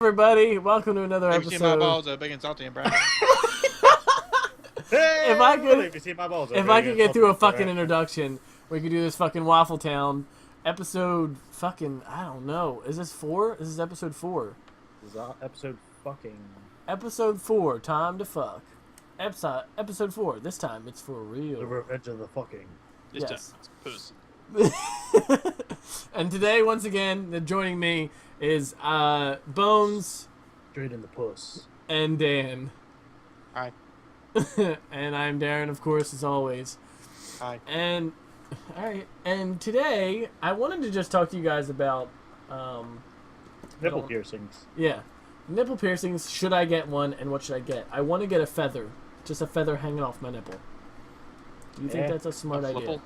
Everybody, welcome to another If you see my episode. balls, are big and salty and brown. If I If you see my balls, if I could get through a fucking introduction, we could do this fucking Waffle Town episode. Fucking, I don't know. Is this 4? This is episode 4. This is episode fucking. Episode 4. Time to fuck. Episode 4. This time it's for The real. revenge of the fucking. This Yes. time, it's puss. And today, once again, joining me is Bones Straight in the puss. and Dan. Hi. And I'm Darren, of course, as always. Hi. And alright, and today I wanted to just talk to you guys about Nipple piercings. nipple piercings. Should I get one, and what should I get? I want to get a feather, just a feather hanging off my nipple. Do you think that's a smart idea? Flipple?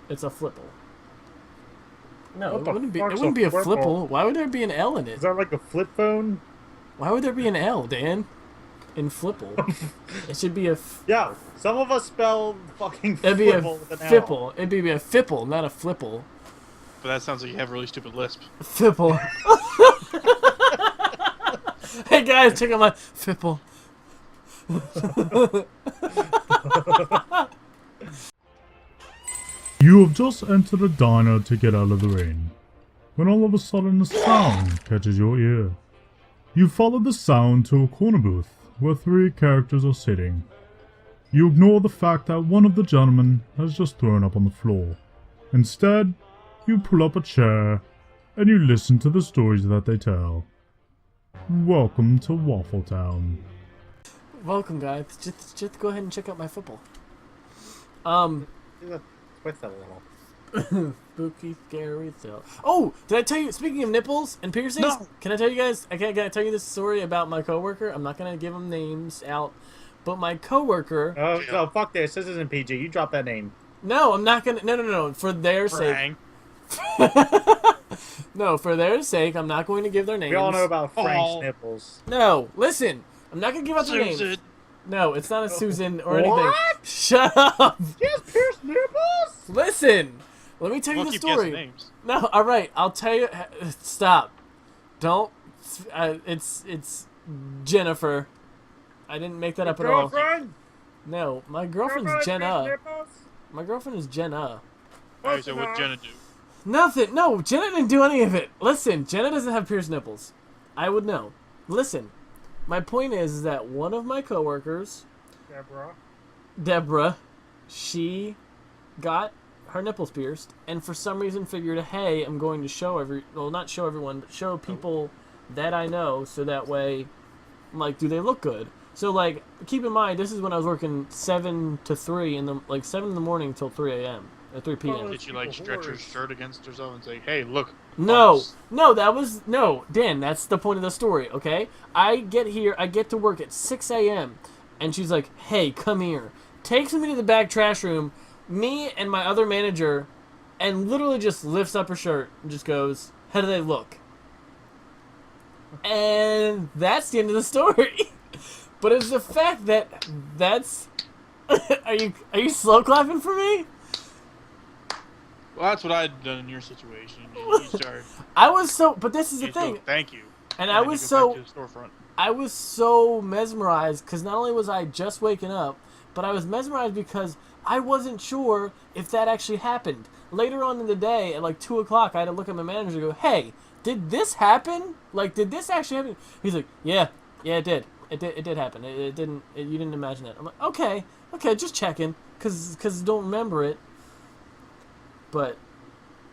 It's a flipple. No, What it the wouldn't be. fuck's It wouldn't be a flipple? flipple. Why would there be an L in Is it? that like a flip phone? Why would there be an L, Dan? In flipple, it should be a. Yeah, some of us spell fucking It'd be a flipple with an L. fipple. It'd be a fipple, not a flipple. But that sounds like you have a really stupid lisp. Fipple. Hey guys, check out my fipple. You have just entered a diner to get out of the rain, when all of a sudden a sound catches your ear. You follow the sound to a corner booth where 3 characters are sitting. You ignore the fact that one of the gentlemen has just thrown up on the floor. Instead, you pull up a chair and you listen to the stories that they tell. Welcome to Waffle Town. Welcome, guys. Just go ahead and check out my football. Twist that a little. Spooky, scary thrill. Oh, did I tell you? Speaking of nipples and piercings, No. can I tell you guys? Can I tell you this story about my coworker? I'm not gonna give them names out, but my coworker. Oh, no, fuck this. This isn't PG. You drop that name. No, I'm not gonna. No. For their sake. Brang. No, for their sake, I'm not going to give their names. We all know about Frank's Oh. nipples. No, listen. I'm not gonna give out their names. Susan. No, it's not a Susan or anything. What? Shut up. She has pierced nipples? Listen. Let me tell you We'll the keep story. guessing names. No, all right. I'll tell you. Stop. Don't. It's Jennifer. I didn't make that up at all. Girlfriend? No, my girlfriend's Girlfriend Jenna. pierced nipples? My girlfriend is Jenna. Alright, so what'd Jenna do? Nothing. No, Jenna didn't do any of it. Listen, Jenna doesn't have pierced nipples. I would know. Listen, my point is that one of my coworkers, Deborah, she got her nipples pierced, and for some reason figured, hey, I'm going to show not show everyone, but show people that I know, so that way, like, do they look good? So, like, keep in mind, this is when I was working 7 to 3 7 in the morning till 3 a.m. or 3 p.m. Did you like stretch her shirt against herself and say, hey, look. No, boss." no, Dan, that's the point of the story, okay? I get to work at 6 a.m., and she's like, hey, come here. Takes me to the back trash room, me and my other manager, and literally just lifts up her shirt and just goes, how do they look? And that's the end of the story. But it's the fact that's... Are you slow clapping for me? Well, that's what I'd done in your situation. You start. I was so... But this is the you thing. go, thank you. And And I then was you go so... back to the storefront. I was so mesmerized because not only was I just waking up, but I was mesmerized because I wasn't sure if that actually happened. Later on in the day, at like 2 o'clock, I had to look at my manager and go, hey, did this happen? Like, did this actually happen? He's like, yeah, it did. It did happen. You didn't imagine it. I'm like, okay, just checking, because don't remember it. But...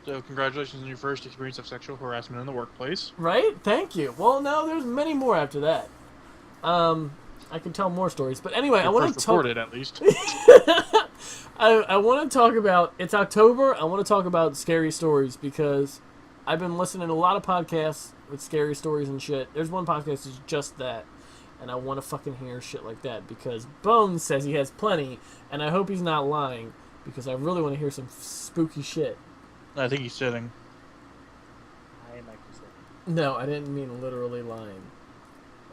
So, congratulations on your first experience of sexual harassment in the workplace. Right? Thank you. Well, no, there's many more after that. I can tell more stories. But anyway, I want to talk... reported, at least. I want to talk about... It's October. I want to talk about scary stories because I've been listening to a lot of podcasts with scary stories and shit. There's one podcast that's just that. And I want to fucking hear shit like that because Bones says he has plenty. And I hope he's not lying because I really want to hear some spooky shit. I think he's sitting. I am actually saying. No, I didn't mean literally lying.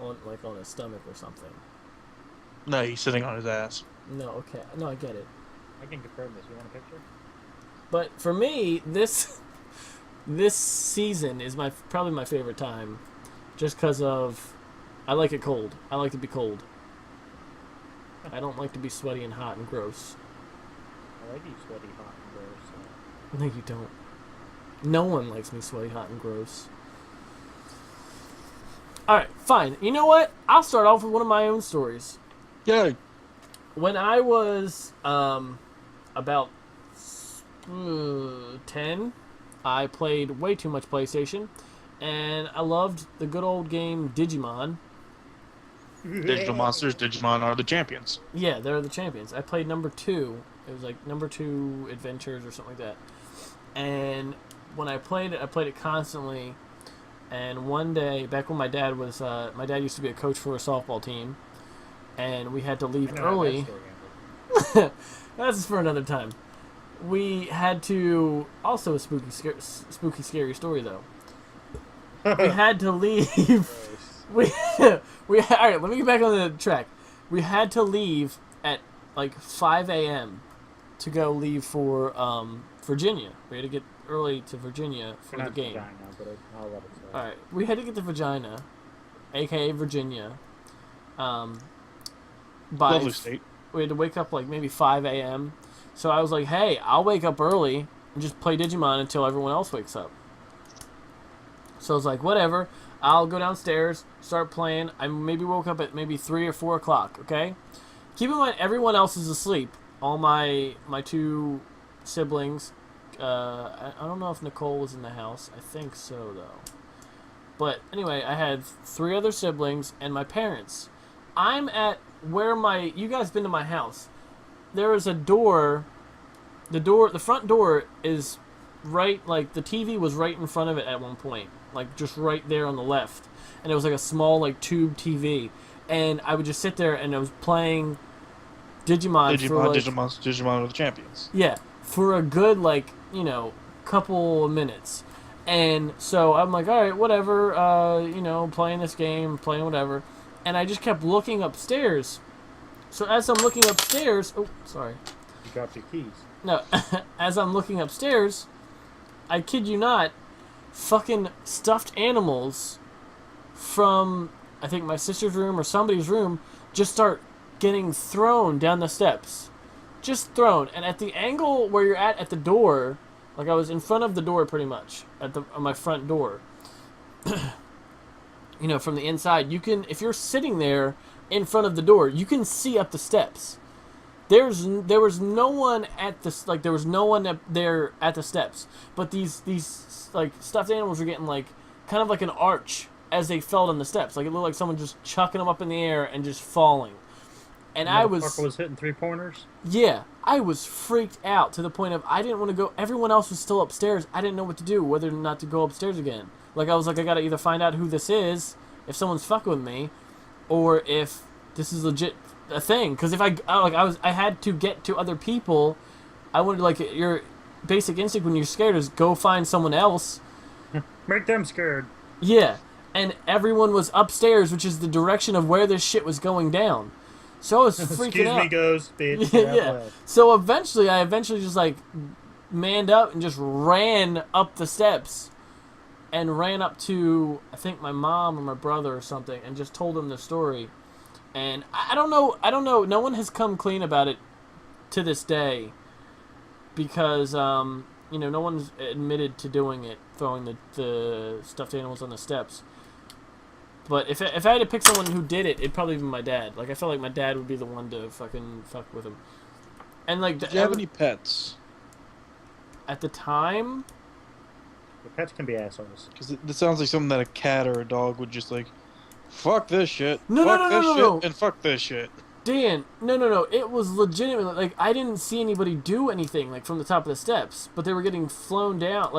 On his stomach or something. No, he's sitting on his ass. No, okay. No, I get it. I can confirm this. You want a picture? But for me, this season is probably my favorite time just because of I like it cold. I like to be cold. I don't like to be sweaty and hot and gross. I like you sweaty, hot, and gross. No, you don't. No one likes me sweaty, hot, and gross. Alright, fine. You know what? I'll start off with one of my own stories. Yeah. When I was about 10, I played way too much PlayStation, and I loved the good old game Digimon. Digital monsters, Digimon are the champions. Yeah, they're the champions. I played number 2. It was like number 2 adventures or something like that. And when I played it constantly. And one day, back when my dad used to be a coach for a softball team, and we had to leave early. That's for another time. We had to, also a spooky, scary story though. We had to leave. we all right. Let me get back on the track. We had to leave at like 5 a.m. to go leave for Virginia. We had to get early to Virginia for the game. Vagina, but I'll let it slide. All right, we had to get to Virginia, aka Virginia. By Lovely state. we had to wake up like maybe 5 a.m. So I was like, hey, I'll wake up early and just play Digimon until everyone else wakes up. So I was like, whatever. I'll go downstairs, start playing. I maybe woke up at maybe 3 or 4 o'clock, okay? Keep in mind, everyone else is asleep. All my 2 siblings. I don't know if Nicole was in the house. I think so, though. But anyway, I had 3 other siblings and my parents. I'm at where you guys been to my house. There is a door. The front door is right, like the TV was right in front of it at one point. Like just right there on the left. And it was like a small like tube TV. And I would just sit there and I was playing Digimon Digimon are the champions. Yeah, for a good like, couple of minutes. And so I'm like, all right, whatever, playing this game, playing whatever. And I just kept looking upstairs. So as I'm looking upstairs... Oh, sorry. You dropped your keys. No, as I'm looking upstairs, I kid you not, fucking stuffed animals from, I think, my sister's room or somebody's room just start getting thrown down the steps. Just thrown. And at the angle where you're at the door, like I was in front of the door pretty much, on my front door. From the inside, you can, if you're sitting there in front of the door, you can see up the steps. There was no one at the there was no one up there at the steps, but these like stuffed animals were getting like kind of like an arch as they fell down the steps. Like it looked like someone just chucking them up in the air and just falling. And I was hitting 3-pointers. Yeah, I was freaked out to the point of I didn't want to go. Everyone else was still upstairs. I didn't know what to do, whether or not to go upstairs again. Like I was like, I gotta either find out who this is, if someone's fucking with me, or if this is legit a thing. Because if I had to get to other people. I wanted, like, your basic instinct when you're scared is go find someone else. Make them scared. Yeah, and everyone was upstairs, which is the direction of where this shit was going down. So I was freaking out. Excuse me, ghost, bitch. Yeah. So I eventually just, like, manned up and just ran up the steps. And ran up to, I think, my mom or my brother or something, and just told them the story. And I don't know. No one has come clean about it to this day. Because, no one's admitted to doing it, throwing the stuffed animals on the steps. But if I had to pick someone who did it, it'd probably be my dad. Like, I felt like my dad would be the one to fucking fuck with him. And, like... Did you have any pets? At the time... The pets can be assholes. Because it sounds like something that a cat or a dog would just, like, fuck this shit, no, and fuck this shit. Dan, no. It was legitimately, like, I didn't see anybody do anything, like, from the top of the steps. But they were getting thrown down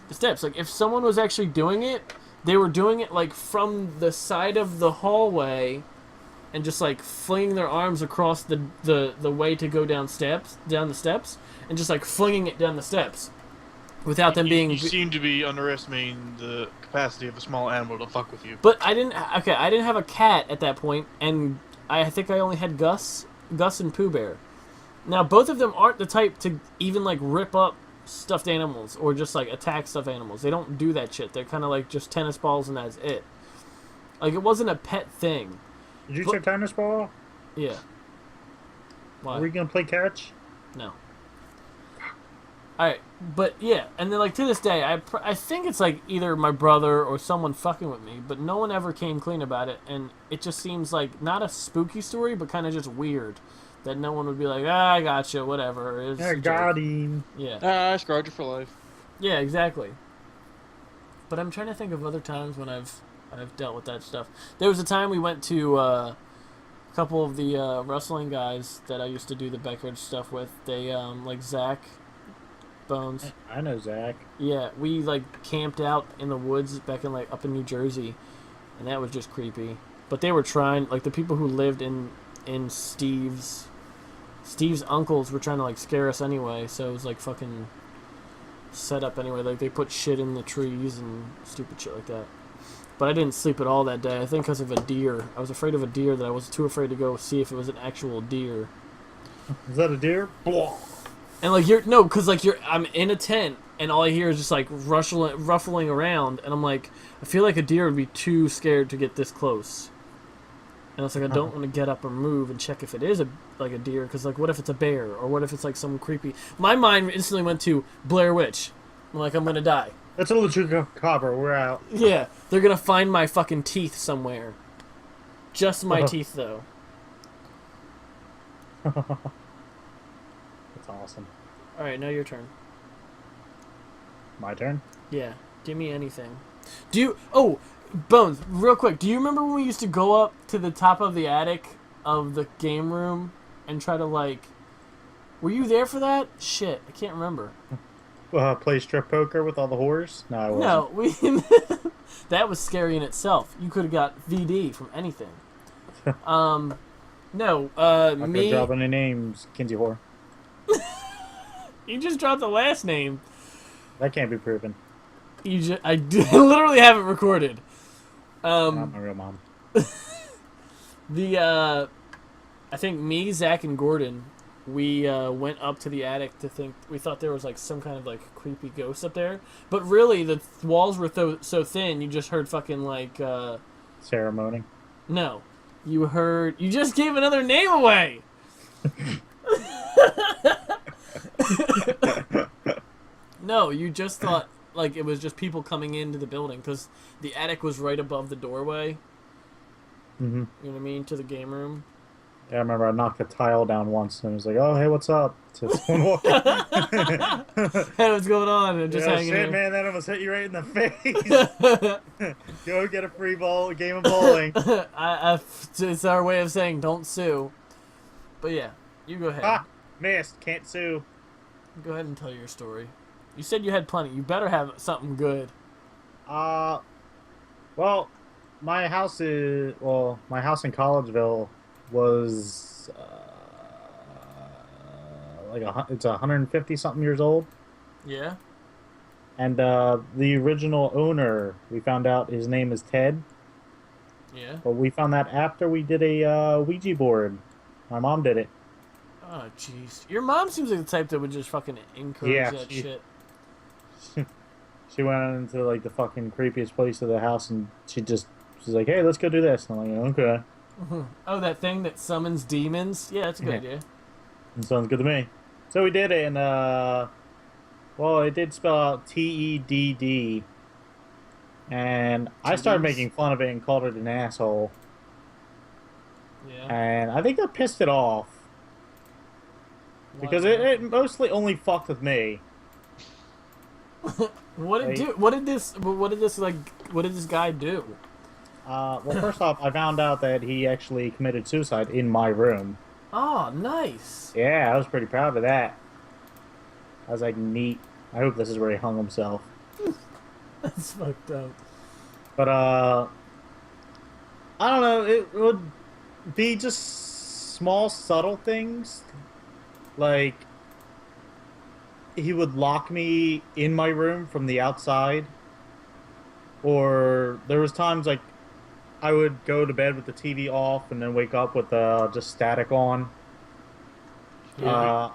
the steps. Like, if someone was actually doing it, they were doing it, like, from the side of the hallway and just, like, flinging their arms across the way to go down the steps, and just, like, flinging it down the steps. Without them being... You seem to be underestimating the capacity of a small animal to fuck with you. But I didn't have a cat at that point, and I think I only had Gus and Pooh Bear. Now, both of them aren't the type to even, like, rip up stuffed animals or just like attack stuffed animals. They don't do that shit. They're kind of like just tennis balls and that's it. Like it wasn't a pet thing. Did you say tennis ball? Yeah. Why? Are we gonna play catch? No. Alright, but yeah, and then like to this day, I think it's like either my brother or someone fucking with me, but no one ever came clean about it, and it just seems like not a spooky story, but kind of just weird that no one would be like, I gotcha, whatever. It's I a got joke. him. Yeah. I scarred you for life. Yeah, exactly. But I'm trying to think of other times when I've dealt with that stuff. There was a time we went to a couple of the wrestling guys that I used to do the backyard stuff with. They like Zach Bones. I know Zach. Yeah, we like camped out in the woods back in like up in New Jersey, and that was just creepy. But they were trying, like the people who lived in Steve's uncles were trying to like scare us anyway. So it was like fucking set up anyway. Like they put shit in the trees and stupid shit like that. But I didn't sleep at all that day. I think because of a deer. I was afraid of a deer that I was too afraid to go see if it was an actual deer. Is that a deer? And like I'm in a tent and all I hear is just like ruffling around, and I'm like, I feel like a deer would be too scared to get this close. And I was like, I don't want to get up or move and check if it is a deer, because like what if it's a bear, or what if it's like some creepy. My mind instantly went to Blair Witch. I'm like, I'm gonna die. That's a little copper. We're out. Yeah, they're gonna find my fucking teeth somewhere. Just my teeth though. That's awesome. All right, now your turn. My turn? Yeah, give me anything. Do you... Oh, Bones, real quick. Do you remember when we used to go up to the top of the attic of the game room and try to, like... Were you there for that? Shit, I can't remember. Play strip poker with all the whores? No, I wasn't. No, that was scary in itself. You could have got VD from anything. No, Not gonna me... drop any names, Kinsey whore. You just dropped the last name. That can't be proven. I literally have it recorded. Not my real mom. I think me, Zach, and Gordon, we went up to the attic to think. We thought there was like some kind of like creepy ghost up there, but really the walls were so thin. You just heard fucking like. Ceremony. No, you heard. You just gave another name away. No, you just thought like it was just people coming into the building because the attic was right above the doorway. Mm-hmm. You know what I mean? To the game room. Yeah, I remember I knocked a tile down once and it was like, oh, hey, what's up? To someone walking. Hey, what's going on? And just hanging shit, here. man, that almost hit you right in the face. Go get a free game of bowling. It's our way of saying don't sue. But yeah, you go ahead. Ah, missed. Can't sue. Go ahead and tell your story. You said you had plenty. You better have something good. Well, my house in Collegeville was it's 150 something years old. Yeah. And the original owner, we found out his name is Ted. Yeah. But we found that after we did a Ouija board. My mom did it. Oh, jeez. Your mom seems like the type that would just fucking encourage that shit. She went into like the fucking creepiest place of the house, and she's like, "Hey, let's go do this." And I'm like, "Okay." Mm-hmm. Oh, that thing that summons demons? Yeah, that's a good idea. It sounds good to me. So we did it, and it did spell out TEDD, and I started making fun of it and called it an asshole. Yeah. And I think that pissed it off. Because it mostly only fucked with me. What did this guy do? Well, first off, I found out that he actually committed suicide in my room. Oh, nice. Yeah, I was pretty proud of that. I was like, neat. I hope this is where he hung himself. That's fucked up. But, I don't know, it would be just small, subtle things. Like, he would lock me in my room from the outside. Or there was times, like, I would go to bed with the TV off and then wake up with just static on. Yeah.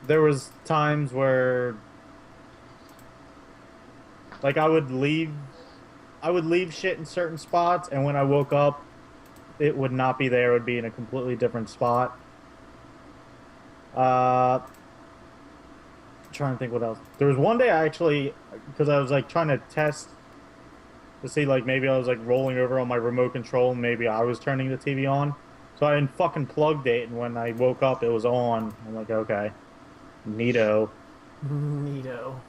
There was times where Like I would leave shit in certain spots, and when I woke up, it would not be there. It would be in a completely different spot. Trying to think what else. There was one day I actually, because I was like trying to test to see like maybe I was like rolling over on my remote control and maybe I was turning the TV on. So I didn't fucking plugged it, and when I woke up, it was on. I'm like, okay, neato. Neato.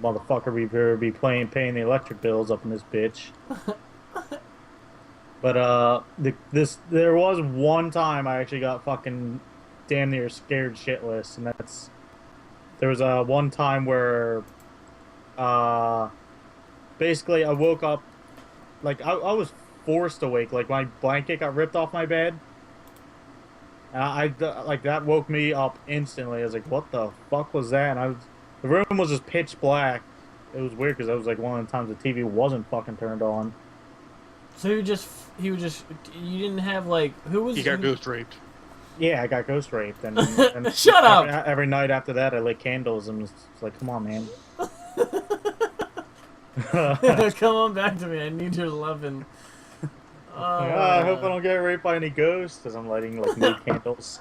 Motherfucker, we better be paying the electric bills up in this bitch. But there was one time I actually got fucking damn near scared shitless, and there was one time where basically I woke up like I was forced awake, like my blanket got ripped off my bed, and I like that woke me up instantly. I was like, what the fuck was that? And the room was just pitch black. It was weird because that was like one of the times the TV wasn't fucking turned on. So you didn't have like, who was... He got ghost raped. Yeah, I got ghost raped, and Shut up! Every night after that, I lit candles, and it's like, come on, man. Come on back to me. I need your loving. I hope I don't get raped by any ghosts as I'm lighting like nude candles.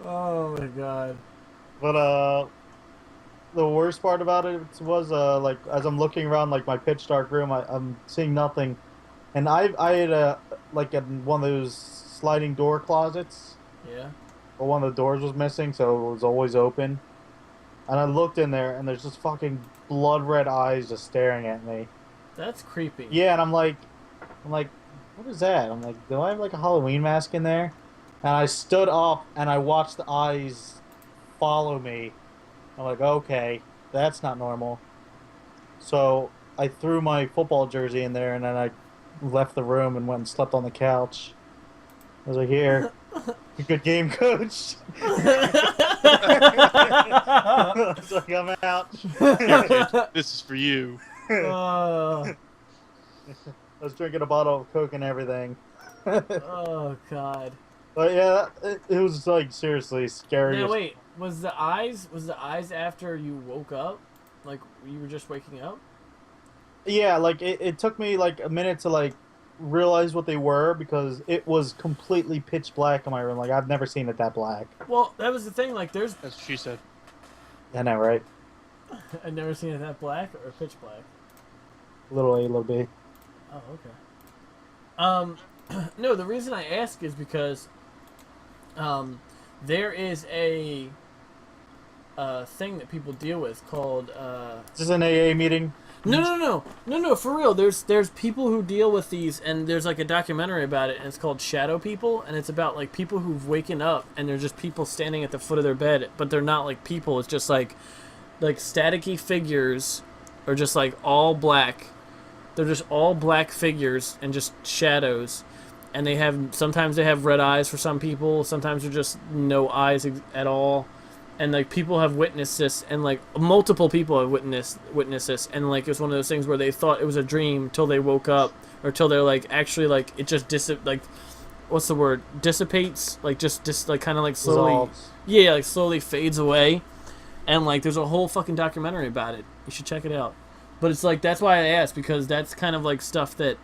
Oh my god. But the worst part about it was like as I'm looking around like my pitch dark room, I'm seeing nothing, and I had like one of those sliding door closets. Yeah. But one of the doors was missing, so it was always open. And I looked in there, and there's just fucking blood red eyes just staring at me. That's creepy. Yeah, and I'm like, what is that? I'm like, do I have like a Halloween mask in there? And I stood up, and I watched the eyes follow me. I'm like, okay, that's not normal. So I threw my football jersey in there, and then I left the room and went and slept on the couch. I was like, here, good game, coach. So I'm out. Here, kid, this is for you. I was drinking a bottle of Coke and everything. Oh god. But yeah, it was like seriously scary. Now wait, was the eyes after you woke up? Like you were just waking up? Yeah, like it took me like a minute to like realize what they were because it was completely pitch black in my room. Like I've never seen it that black. Well, that was the thing. Like there's. That's what she said. I know, right? I've never seen it that black or pitch black. Little A, little B. Oh, okay. No, the reason I ask is because there is a thing that people deal with called Is this an AA meeting? No, for real. There's people who deal with these, and there's like a documentary about it, and it's called Shadow People, and it's about like people who've waken up, and they're just people standing at the foot of their bed, but they're not like people. It's just like staticky figures, or just like all black. They're just all black figures and just shadows, and sometimes they have red eyes for some people. Sometimes they're just no eyes at all. And like people have witnessed this, and like multiple people have witnessed this, and like it's one of those things where they thought it was a dream till they woke up, or till they're like actually like it just what's the word, dissipates, like just like kind of like slowly Dissolves. Yeah, like slowly fades away, and like there's a whole fucking documentary about it. You should check it out. But it's like that's why I asked, because that's kind of like stuff that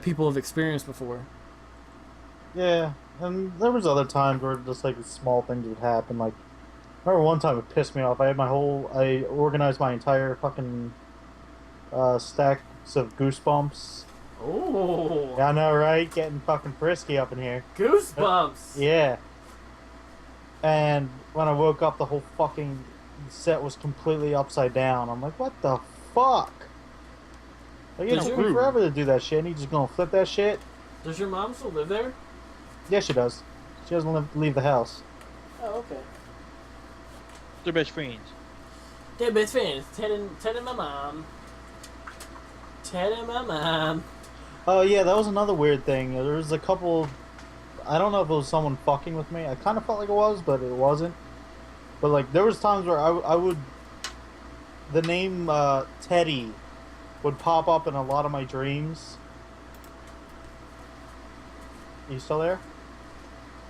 people have experienced before. Yeah, and there was other times where just like small things would happen. Like, I remember one time it pissed me off. I organized my entire fucking stacks of Goosebumps. Oh, Yeah, I know, right? Getting fucking frisky up in here. Goosebumps. Yeah. And when I woke up, the whole fucking set was completely upside down. I'm like, what the fuck? Like, it took me forever to do that shit, and you just gonna flip that shit? Does your mom still live there? Yeah, she does. She doesn't leave the house. Oh, okay. They're best friends. They're best friends. Ted and my mom. Ted and my mom. Oh, yeah, that was another weird thing. There was a couple... I don't know if it was someone fucking with me. I kind of felt like it was, but it wasn't. But, like, there was times where I would... The name Teddy would pop up in a lot of my dreams. You still there?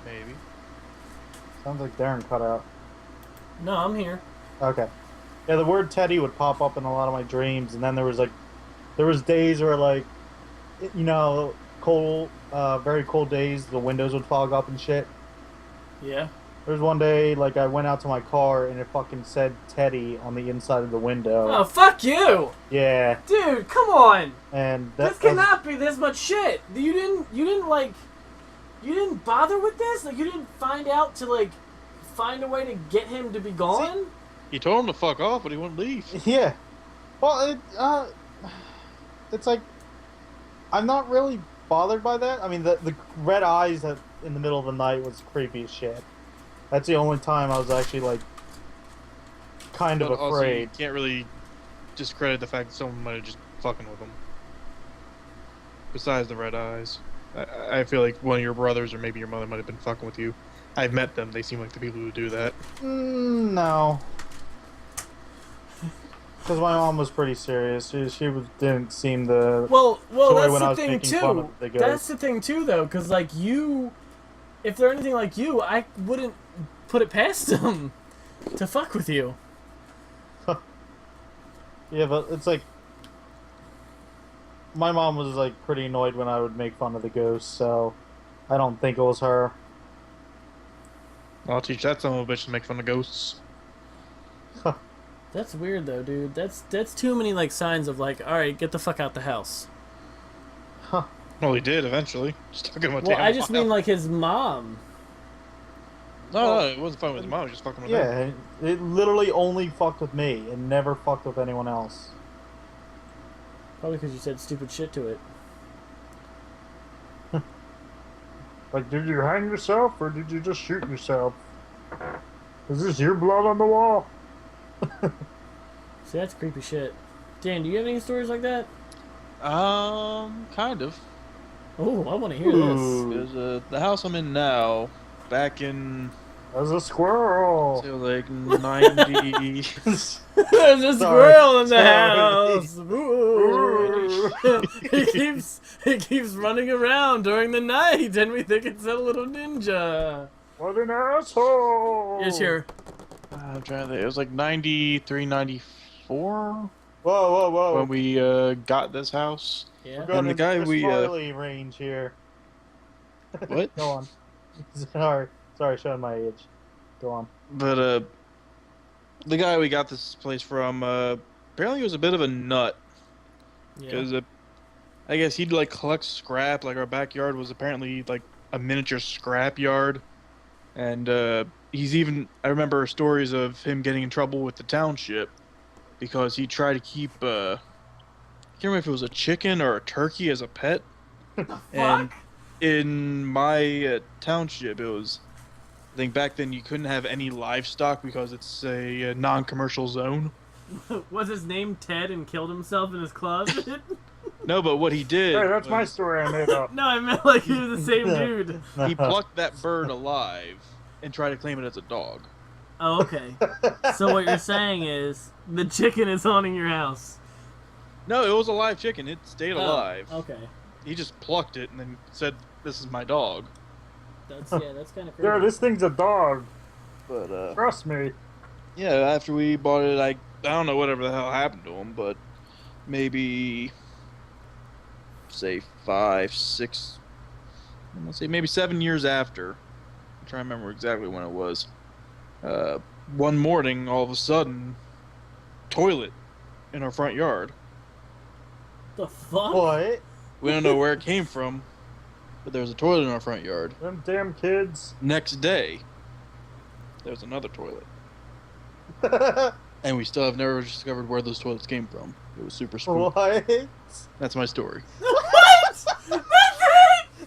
Maybe. Sounds like Darren cut out. No, I'm here. Okay. Yeah, the word Teddy would pop up in a lot of my dreams, and then there was days where like, you know, cold, very cold days, the windows would fog up and shit. Yeah. There was one day, like, I went out to my car and it fucking said Teddy on the inside of the window. Oh, fuck you! Yeah. Dude, come on! And This cannot be this much shit! You didn't bother with this? Like, you didn't find out to, like, find a way to get him to be gone? He told him to fuck off, but he wouldn't leave. Yeah. Well, it's like, I'm not really bothered by that. I mean, the red eyes in the middle of the night was creepy as shit. That's the only time I was actually, like, kind of Also, afraid. you can't really discredit the fact that someone might have just fucking with him. Besides the red eyes. I feel like one of your brothers or maybe your mother might have been fucking with you. I've met them. They seem like the people who do that. No. Because my mom was pretty serious. Didn't seem the Well, joy when I that's was the thing making fun of too. the ghost. That's the thing too, though, because like you, if they're anything like you, I wouldn't put it past them to fuck with you. Yeah, but it's like my mom was like pretty annoyed when I would make fun of the ghost, so I don't think it was her. I'll teach that son of a bitch to make fun of ghosts. That's weird though, dude. That's too many like signs of like, all right, get the fuck out the house. Well, he did eventually. Just talking about Well, I just mean like his mom. No, it wasn't fucking with his mom. It was just fucking with him. Yeah, it literally only fucked with me and never fucked with anyone else. Probably because you said stupid shit to it. Like, did you hang yourself or did you just shoot yourself? Is this your blood on the wall? See, that's creepy shit. Dan, do you have any stories like that? Kind of. Oh, I want to hear Ooh. this. Because the house I'm in now, back in There's a squirrel. say like 90. There's a squirrel in the house. Ooh. he keeps running around during the night, and we think it's a little ninja. What an asshole! Yes, here. I'm trying to think. It was like 93, 94 Whoa! when we got this house. Yeah. We're going And the into guy Chris we, Farley range here. What? Go on. Sorry, showing my age. Go on. But the guy we got this place from apparently was a bit of a nut Yeah. because I guess he'd like collect scrap. Like our backyard was apparently like a miniature scrap yard, and I remember stories of him getting in trouble with the township because he tried to keep I can't remember if it was a chicken or a turkey as a pet. And in my township, it was, I think back then you couldn't have any livestock because it's a non-commercial zone. Was his name Ted and killed himself in his closet? No, but what he did Hey, that's my was story I made up. No, I meant like he was the same dude. he plucked that bird alive and tried to claim it as a dog. Oh, okay. So what you're saying is the chicken is haunting your house. No, it was a live chicken. It stayed alive. Okay. He just plucked it and then said, "This is my dog." That's kind of crazy. Yeah, this thing's a dog. But Trust me. yeah, after we bought it, I don't know whatever the hell happened to him, but maybe say 5, 6, let's say maybe 7 years after. I'm trying to remember exactly when it was. One morning, all of a sudden, toilet in our front yard. The fuck? What? We don't know where it came from, but there was a toilet in our front yard. Them damn kids. Next day, there was another toilet. And we still have never discovered where those toilets came from. It was super spooky. What? That's my story. What? That's it?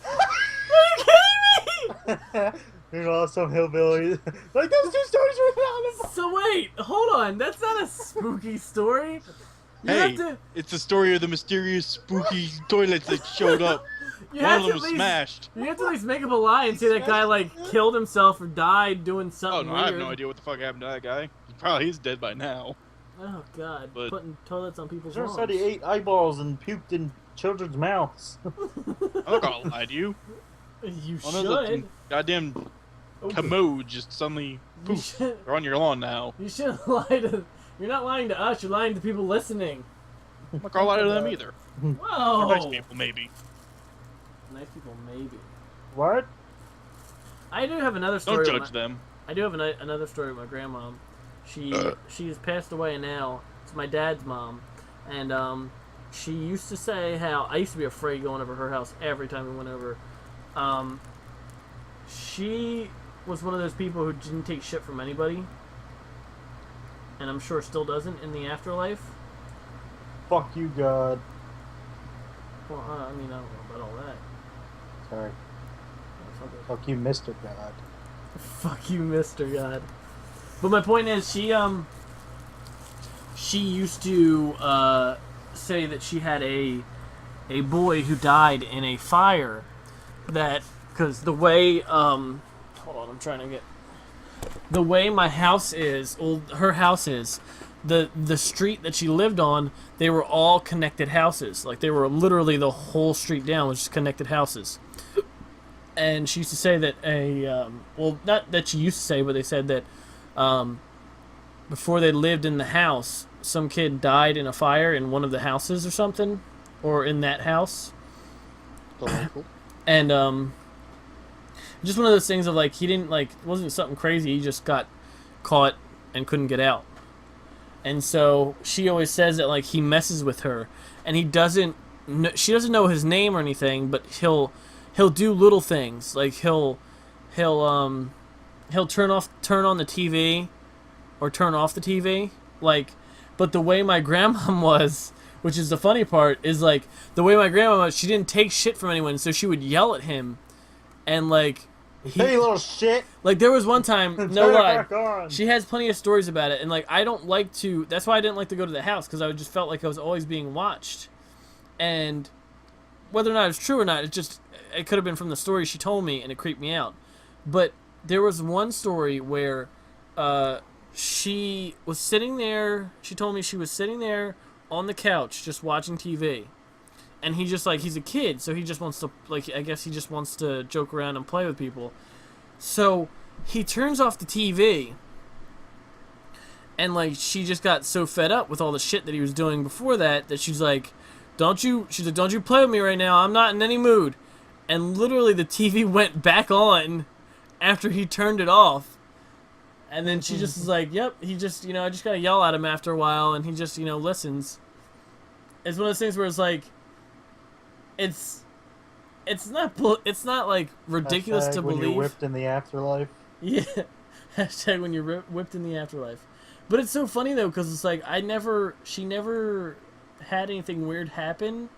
Are you kidding me? There's also hillbillies. Like those two stories were on the. So wait, hold on. That's not a spooky story. You Hey, have to, it's the story of the mysterious spooky toilets that showed up. you One have of to them at was least, smashed. you have to at least make up a lie and say that guy like killed himself or died doing Oh something no, weird. I have no idea what the fuck happened to that guy. He's dead by now. Oh god, But- putting toilets on people's Sure lawns. said he ate eyeballs and puked in children's mouths. I'm not gonna lie to you. You I know that should. the goddamn commode just suddenly poof, they're on your lawn now. You shouldn't lie to. You're not lying to us. You're lying to people listening. I'm not gonna lie to them either. Whoa. They're nice people, maybe. Nice people, maybe. What? I do have another story. Don't judge them. I do have another story with my grandma. She has passed away now. It's my dad's mom, and she used to say how I used to be afraid going over her house every time we went over. She was one of those people who didn't take shit from anybody, and I'm sure still doesn't in the afterlife. Fuck you, God. Well, I mean, I don't know about all that. Sorry. That's Fuck you, Mr. God. Fuck you, Mr. God. But my point is, she used to say that she had a boy who died in a fire. That because the way hold on, I'm trying to get the way my house is. Well, her house is. The street that she lived on, they were all connected houses. Like they were literally the whole street down was just connected houses. And she used to say that well, not that she used to say, but they said that before they lived in the house, some kid died in a fire in one of the houses or something, or in that house. Delightful. And just one of those things of like he didn't like it wasn't something crazy. He just got caught and couldn't get out. And so she always says that like he messes with her, and he doesn't. She doesn't know his name or anything, but he'll do little things like he'll turn on the TV or turn off the TV, like. But the way my grandma was, which is the funny part, is like the way my grandma was, she didn't take shit from anyone, so she would yell at him, and like Hey, little shit. like there was one time, no Turn it lie, back on. she has plenty of stories about it, and like I don't like to. That's why I didn't like to go to the house, because I just felt like I was always being watched, and whether or not it's true or not, it could have been from the story she told me, and it creeped me out. But there was one story where she was sitting there. She told me she was sitting there on the couch just watching TV, and he just like he's a kid, so he just wants to like I guess he just wants to joke around and play with people. So he turns off the TV, and like she just got so fed up with all the shit that he was doing before that she's like, don't you play with me right now. I'm not in any mood. And literally the TV went back on after he turned it off. And then she just is like, yep, he just, I just gotta yell at him after a while, and he just, listens. It's one of those things where it's like, it's not like ridiculous Hashtag to when believe. you're whipped in the afterlife. Yeah. Hashtag when you're whipped in the afterlife. But it's so funny though, because it's like she never had anything weird happen.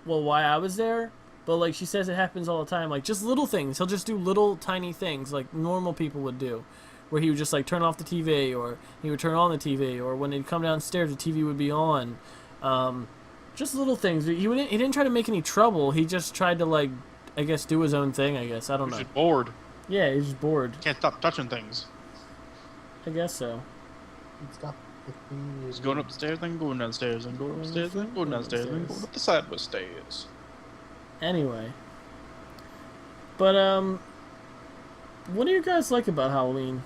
Well, while I was there. But like she says, it happens all the time. Like just little things. He'll just do little tiny things like normal people would do. Where he would just like turn off the TV, or he would turn on the TV, or when they'd come downstairs, the TV would be on. Just little things. He didn't try to make any trouble. He just tried to like, I guess, do his own thing. I guess I don't know. He's just bored. Yeah, he's just bored. Can't stop touching things. I guess so. He's going up the stairs, then going downstairs, then going upstairs, then going downstairs, then going up the sideways stairs. Anyway, but what do you guys like about Halloween?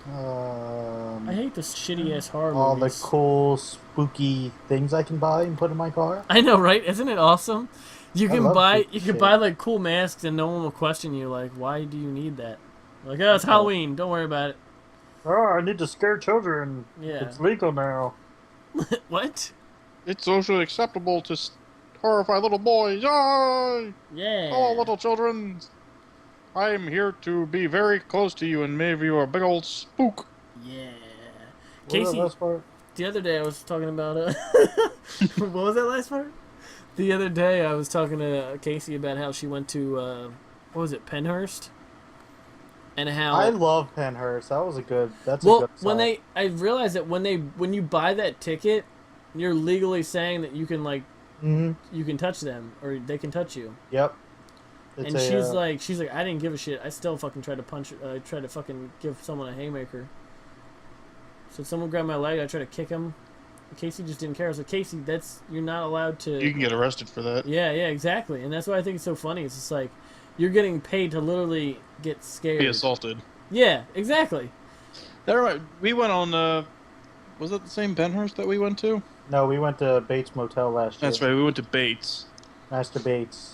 I hate this shitty ass horror all movies. the cool, spooky things I can buy and put in my car. I know, right? Isn't it awesome? You can buy shit. like cool masks, and no one will question you. Like, why do you need that? Like, oh, it's Halloween. Don't worry about it. Oh, I need to scare children. Yeah. It's legal now. What? It's socially acceptable to horrify little boys. Yay! Yeah. Oh, little children. I am here to be very close to you and maybe you a big old spook. Yeah. What was Casey, that last part? the other day I was talking about what was that last part? The other day I was talking to Casey about how she went to what was it, Penhurst? And how I love Penhurst. That was a good. That's well, a good site. I realized that when you buy that ticket, you're legally saying that you can like you can touch them or they can touch you. Yep. And she's like, I didn't give a shit. I still fucking tried to tried to fucking give someone a haymaker. So someone grabbed my leg, I tried to kick him. Casey just didn't care. I was like, Casey, you're not allowed to. You can get arrested for that. Yeah, exactly. And that's why I think it's so funny. It's just like, you're getting paid to literally get scared. Be assaulted. Yeah, exactly. We went on. Was that the same Benhurst that we went to? No, we went to Bates Motel last year. That's right. We went to Bates. Master Bates.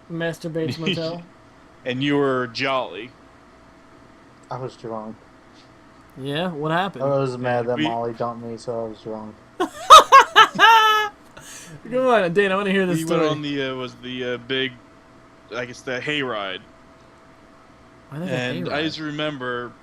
Master Bates Motel. And you were jolly. I was drunk. Yeah, what happened? I was mad that Molly dumped me, so I was drunk. Come on, Dane, I want to hear this We story. went on the big, I guess, the hayride. And I just remember.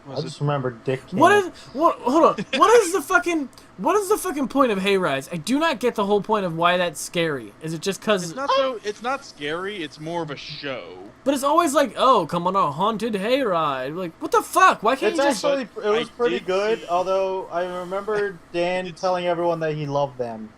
I just remember Dick. Hold on. What is the fucking point of hayrides? I do not get the whole point of why that's scary. Is it just because it's not scary, it's more of a show. But it's always like, oh, come on a haunted hayride. Like, what the fuck? Why can't It's you just actually it was pretty good, although I remember Dan telling everyone that he loved them.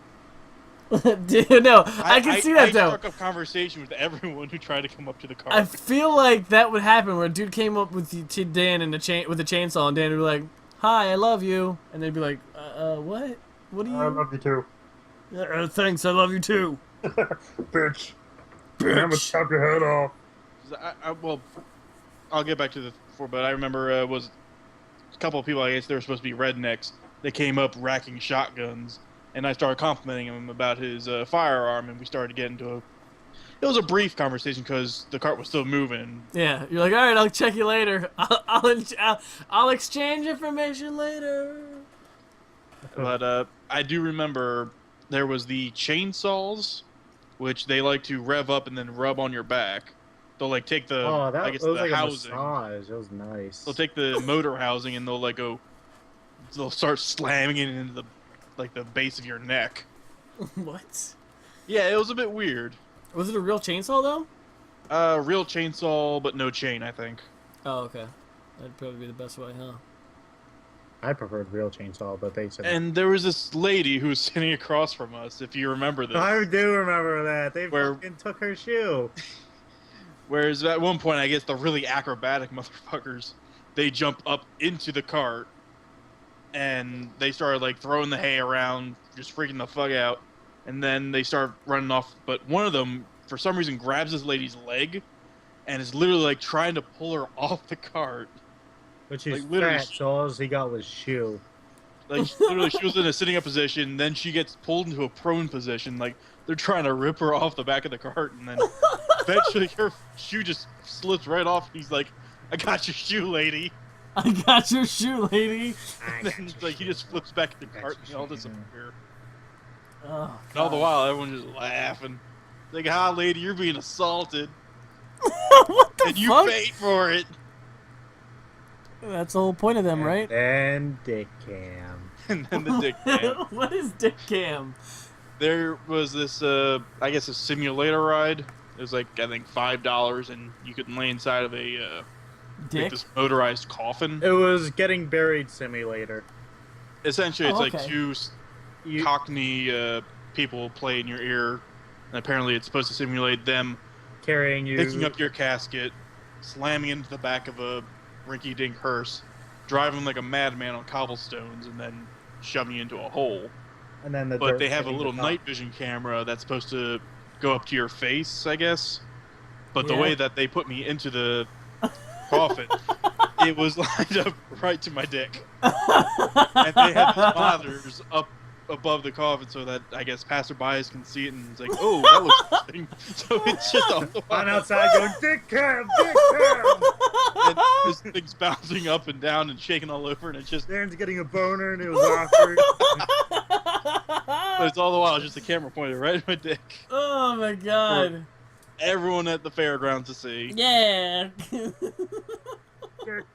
Dude, no, I can see that though. I struck up conversation with everyone who tried to come up to the car. I feel like that would happen where a dude came up to Dan with a chainsaw, and Dan would be like, "Hi, I love you," and they'd be like, what? What do you?" I love you too. Thanks, I love you too. Bitch. Bitch. I'm gonna chop your head off. Well, I'll get back to the before, but I remember was a couple of people. I guess they were supposed to be rednecks. They came up racking shotguns. And I started complimenting him about his firearm, and we started to get into it was a brief conversation because the cart was still moving. Yeah, you're like, all right, I'll check you later. I'll exchange information later. But I do remember there was the chainsaws, which they like to rev up and then rub on your back. They'll like take the I guess the like housing. A massage. It was nice. They'll take the motor housing and they'll start slamming it into the base of your neck. What? Yeah, it was a bit weird. Was it a real chainsaw though? Real chainsaw, but no chain, I think. Oh, okay. That'd probably be the best way, huh? I preferred real chainsaw, but they said. And there was this lady who was sitting across from us, if you remember this. I do remember that. They fucking took her shoe. Whereas at one point, I guess the really acrobatic motherfuckers, they jump up into the cart, and they started like throwing the hay around, just freaking the fuck out. And then they start running off. But one of them, for some reason, grabs this lady's leg, and is literally like trying to pull her off the cart. But she's like, literally, fat, so all he got was shoe. Like literally, she was in a sitting up position. Then she gets pulled into a prone position. Like they're trying to rip her off the back of the cart, and then eventually her shoe just slips right off. He's like, "I got your shoe, lady." I got your shoe, lady. And then like he just flips back in the cart and they all disappear. Oh, and all the while, everyone's just laughing. Like, "Ah, lady, you're being assaulted, what the and you fuck? paid for it." That's the whole point of them, right? And dick cam. And then the dick cam. What is dick cam? There was this, I guess, a simulator ride. It was like, I think, $5, and you could lay inside of a like this motorized coffin. It was getting buried simulator. Essentially, it's like okay. two Cockney people play in your ear, and apparently it's supposed to simulate them carrying you, picking up your casket, slamming into the back of a rinky-dink hearse, driving like a madman on cobblestones, and then shoving you into a hole. And then But they have a little night vision camera that's supposed to go up to your face, I guess. But the way that they put me into the coffin, it was lined up right to my dick. And they had these monitors up above the coffin so that, I guess, passerbys can see it, and it's like, oh, that looks interesting. So it's just on the I'm outside going, dick cam, dick cam! And this thing's bouncing up and down and shaking all over, and it's just... Darren's getting a boner, and it was awkward. But it's all the while just the camera pointed right at my dick. Oh my god. For everyone at the fairgrounds to see. Yeah. Dick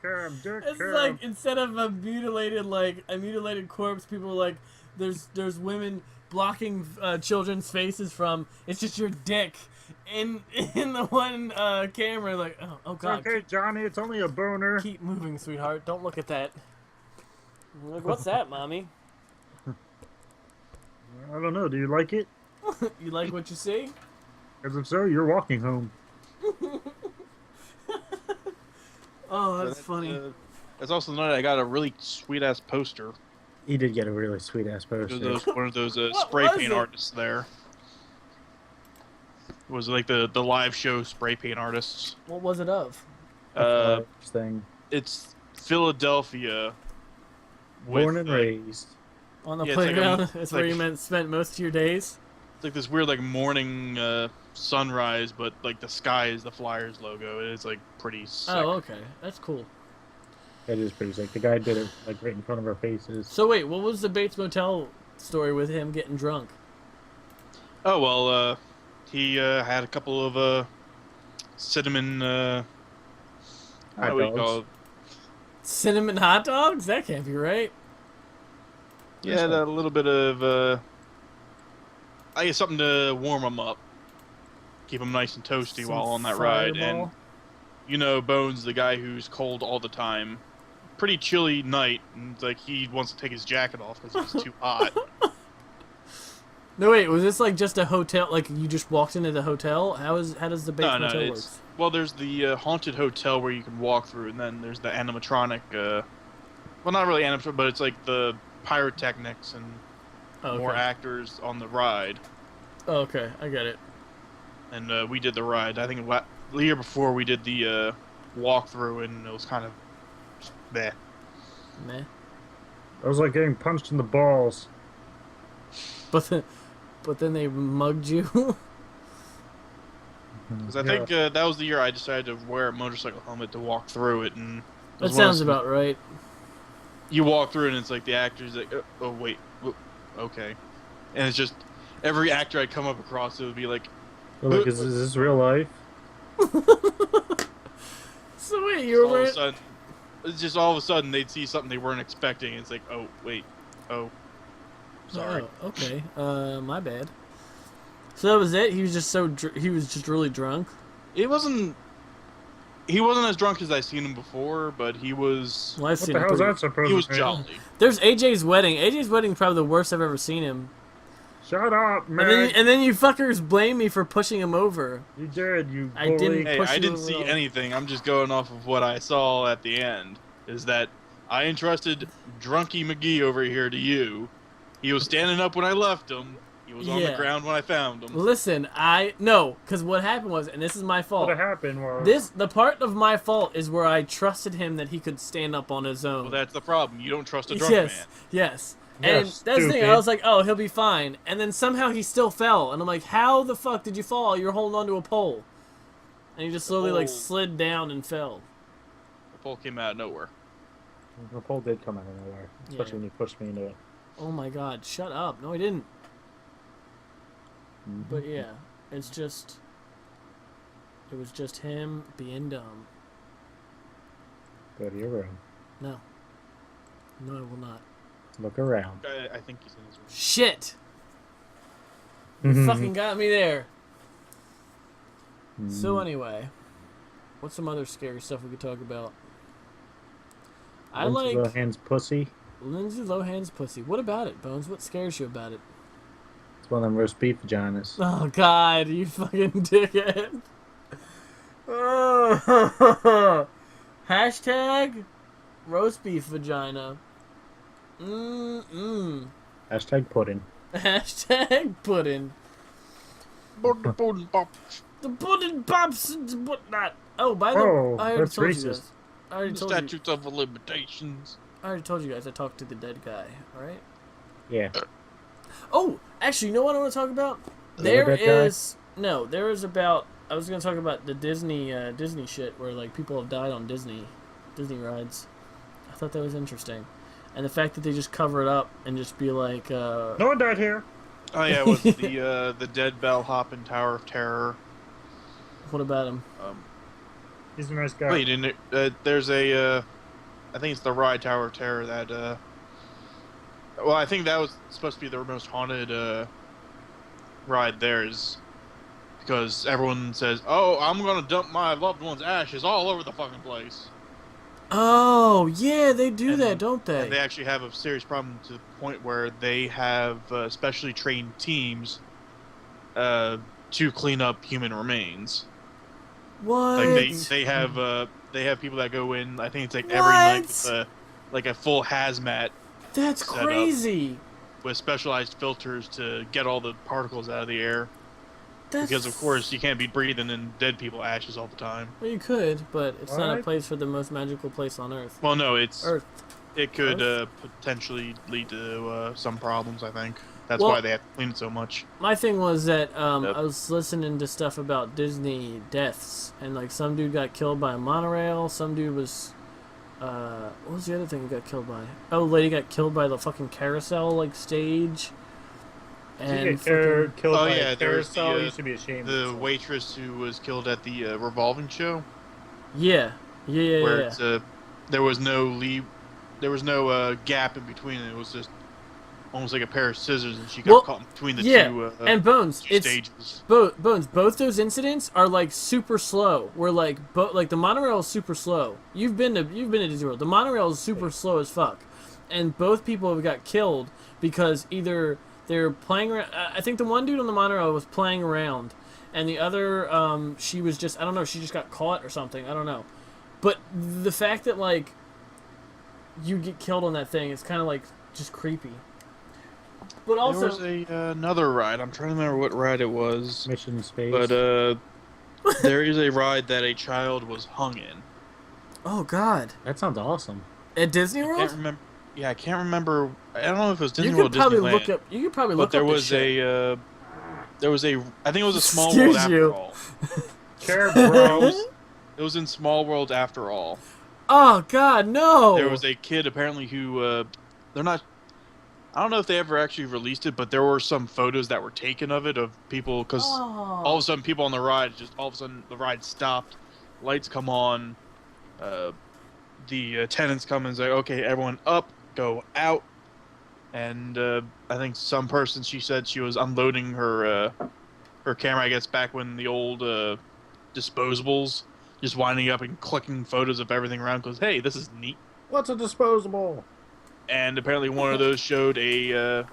cam, dick It's cam. like, instead of a mutilated corpse, people are like, there's women blocking children's faces from, it's just your dick in the one camera, like, oh god. It's okay, Johnny, it's only a boner. Keep moving, sweetheart. Don't look at that. Like, what's that, mommy? I don't know, do you like it? You like what you see? Because if so, you're walking home. Oh, that's funny. That's also the night I got a really sweet-ass poster. He did get a really sweet-ass poster. One of those What spray was paint it? artists there. was like the live show spray paint artists. What was it of? Thing. It's Philadelphia. Born with, and raised. On the Yeah, it's like playground? a- That's like- where you spent most of your days? It's like this weird like morning sunrise, but like the sky is the Flyers logo. It's like pretty sick. Oh, okay. That's cool. That is pretty sick. The guy did it like right in front of our faces. So wait, what was the Bates Motel story with him getting drunk? Oh well, he had a couple of cinnamon. How do we dogs. call it? Cinnamon hot dogs? That can't be right. Yeah, a little bit of I guess something to warm him up, keep him nice and toasty Some while on that ride. Fireball? And you know, Bones, the guy who's cold all the time. Pretty chilly night, and like he wants to take his jacket off because it's too hot. No, wait, was this like just a hotel? Like you just walked into the hotel? How does the Bates No, Motel work? it's well. There's the haunted hotel where you can walk through, and then there's the animatronic. Well, not really animatronic, but it's like the pyrotechnics and Oh, more okay. actors on the ride. Oh, okay, I get it. And we did the ride. I think the year before we did the walkthrough, and it was kind of meh. Meh. I was like getting punched in the balls. But then they mugged you. Because I think that was the year I decided to wear a motorcycle helmet to walk through it, and it That was one of sounds those- about right. You walk through it, and it's like the actors like, oh wait, okay, and it's just every actor I come up across, it would be like, They're like, is this real life? So wait, you were all of a wearing... sudden, it's just all of a sudden they'd see something they weren't expecting, and it's like, oh wait, oh, sorry. Oh, okay. My bad. So that was it. He was just he was just really drunk. He wasn't as drunk as I've seen him before, but he was Well, I've What seen the him hell is pretty- that supposed he was to mean? jolly. There's AJ's wedding. AJ's wedding is probably the worst I've ever seen him. Shut up, man. And then you fuckers blame me for pushing him over. You did, you I bully. didn't- Hey, push I you didn't over see the- anything. I'm just going off of what I saw at the end. Is that I entrusted Drunky McGee over here to you. He was standing up when I left him. He was on the Yeah. ground when I found him. Listen, because what happened was, and this is my fault. What happened was... The part of my fault is where I trusted him that he could stand up on his own. Well, that's the problem. You don't trust a drunk yes, man. yes. Yeah, And that's the thing. stupid. I was like, oh, he'll be fine. And then somehow he still fell. And I'm like, how the fuck did you fall? You're holding onto a pole. And he just slowly like pole- slid down and fell. The pole came out of nowhere. The pole did come out of nowhere, especially Yeah. when you pushed me into it. Oh my god, shut up. No, he didn't. Mm-hmm. But yeah, it was just him being dumb. Go to your room. No. No, I will not. Look around. I think he's in his room. Shit! You fucking got me there. So anyway, what's some other scary stuff we could talk about? I Lindsay like Lohan's pussy. Lindsay Lohan's pussy. What about it, Bones? What scares you about it? It's one of them roast beef vaginas. Oh god, you fucking dickhead. Hashtag roast beef vagina. Hashtag pudding. Hashtag pudding. The pudding pops and whatnot. Oh, by the Oh, I already that's told you racist. guys. I already told you. Statutes of limitations. I already told you guys. I talked to the dead guy. All right. Yeah. Oh, actually, you know what I want to talk about? The There dead guy? is no. There is about. I was gonna talk about the Disney shit where like people have died on Disney rides. I thought that was interesting, and the fact that they just cover it up and just be like, No one died here. Oh yeah, it was the dead bellhop in Tower of Terror. what about him? He's a nice guy. Wait, and there's a, I think it's the ride Tower of Terror that, well, I think that was supposed to be the most haunted ride there is because everyone says, oh, I'm gonna dump my loved one's ashes all over the fucking place. Oh yeah, they do And- that, don't they? And they actually have a serious problem to the point where they have specially trained teams to clean up human remains. What? Like they have people that go in. I think it's like every night with like a full hazmat That's set up. crazy. with specialized filters to get all the particles out of the air. Because of course you can't be breathing in dead people ashes all the time. Well, you could, but it's not a Alright. place for the most magical place on Earth. Well, no, Earth. it could Earth? potentially lead to some problems. I think that's Well- why they have to clean it so much. My thing was that Yep. I was listening to stuff about Disney deaths, and like some dude got killed by a monorail. Some dude was, what was the other thing he got killed by? Oh, lady got killed by the fucking carousel like stage. Did you And get fucking, killed Oh, by yeah, a there was carousel? the, You should be ashamed. of The yourself. waitress who was killed at the revolving show, yeah, where yeah. it's, there was no gap in between. It was just almost like a pair of scissors, and she got Well, caught in between the yeah, two, and Bones, two it's stages. Bones. Both those incidents are like super slow. Where like like the monorail is super slow. You've been to Disney World. The monorail is super slow as fuck, and both people have got killed because either they're playing around. I think the one dude on the monorail was playing around, and the other, she was just, I don't know, she just got caught or something. I don't know, but the fact that like you get killed on that thing is kind of like just creepy. But also, There was another ride. I'm trying to remember what ride it was. Mission Space. But there is a ride that a child was hung in. oh god, that sounds awesome. at Disney I World. can't remember. Yeah, I can't remember. I don't know if it was You Disney could World or probably Disneyland. look up. You could probably look But there up this was shit. I think it was a Small World Excuse After you. All. Care Bros. It was in Small World After All. Oh God, no! There was a kid apparently who they're not. I don't know if they ever actually released it, but there were some photos that were taken of it of people because Oh. all of a sudden people on the ride just all of a sudden the ride stopped, lights come on, the attendants come and say, "Okay, everyone up, go out," and I think some person she said she was unloading her camera. I guess back when the old disposables, just winding up and clicking photos of everything around because hey, this is neat. What's a disposable? And apparently one of those showed a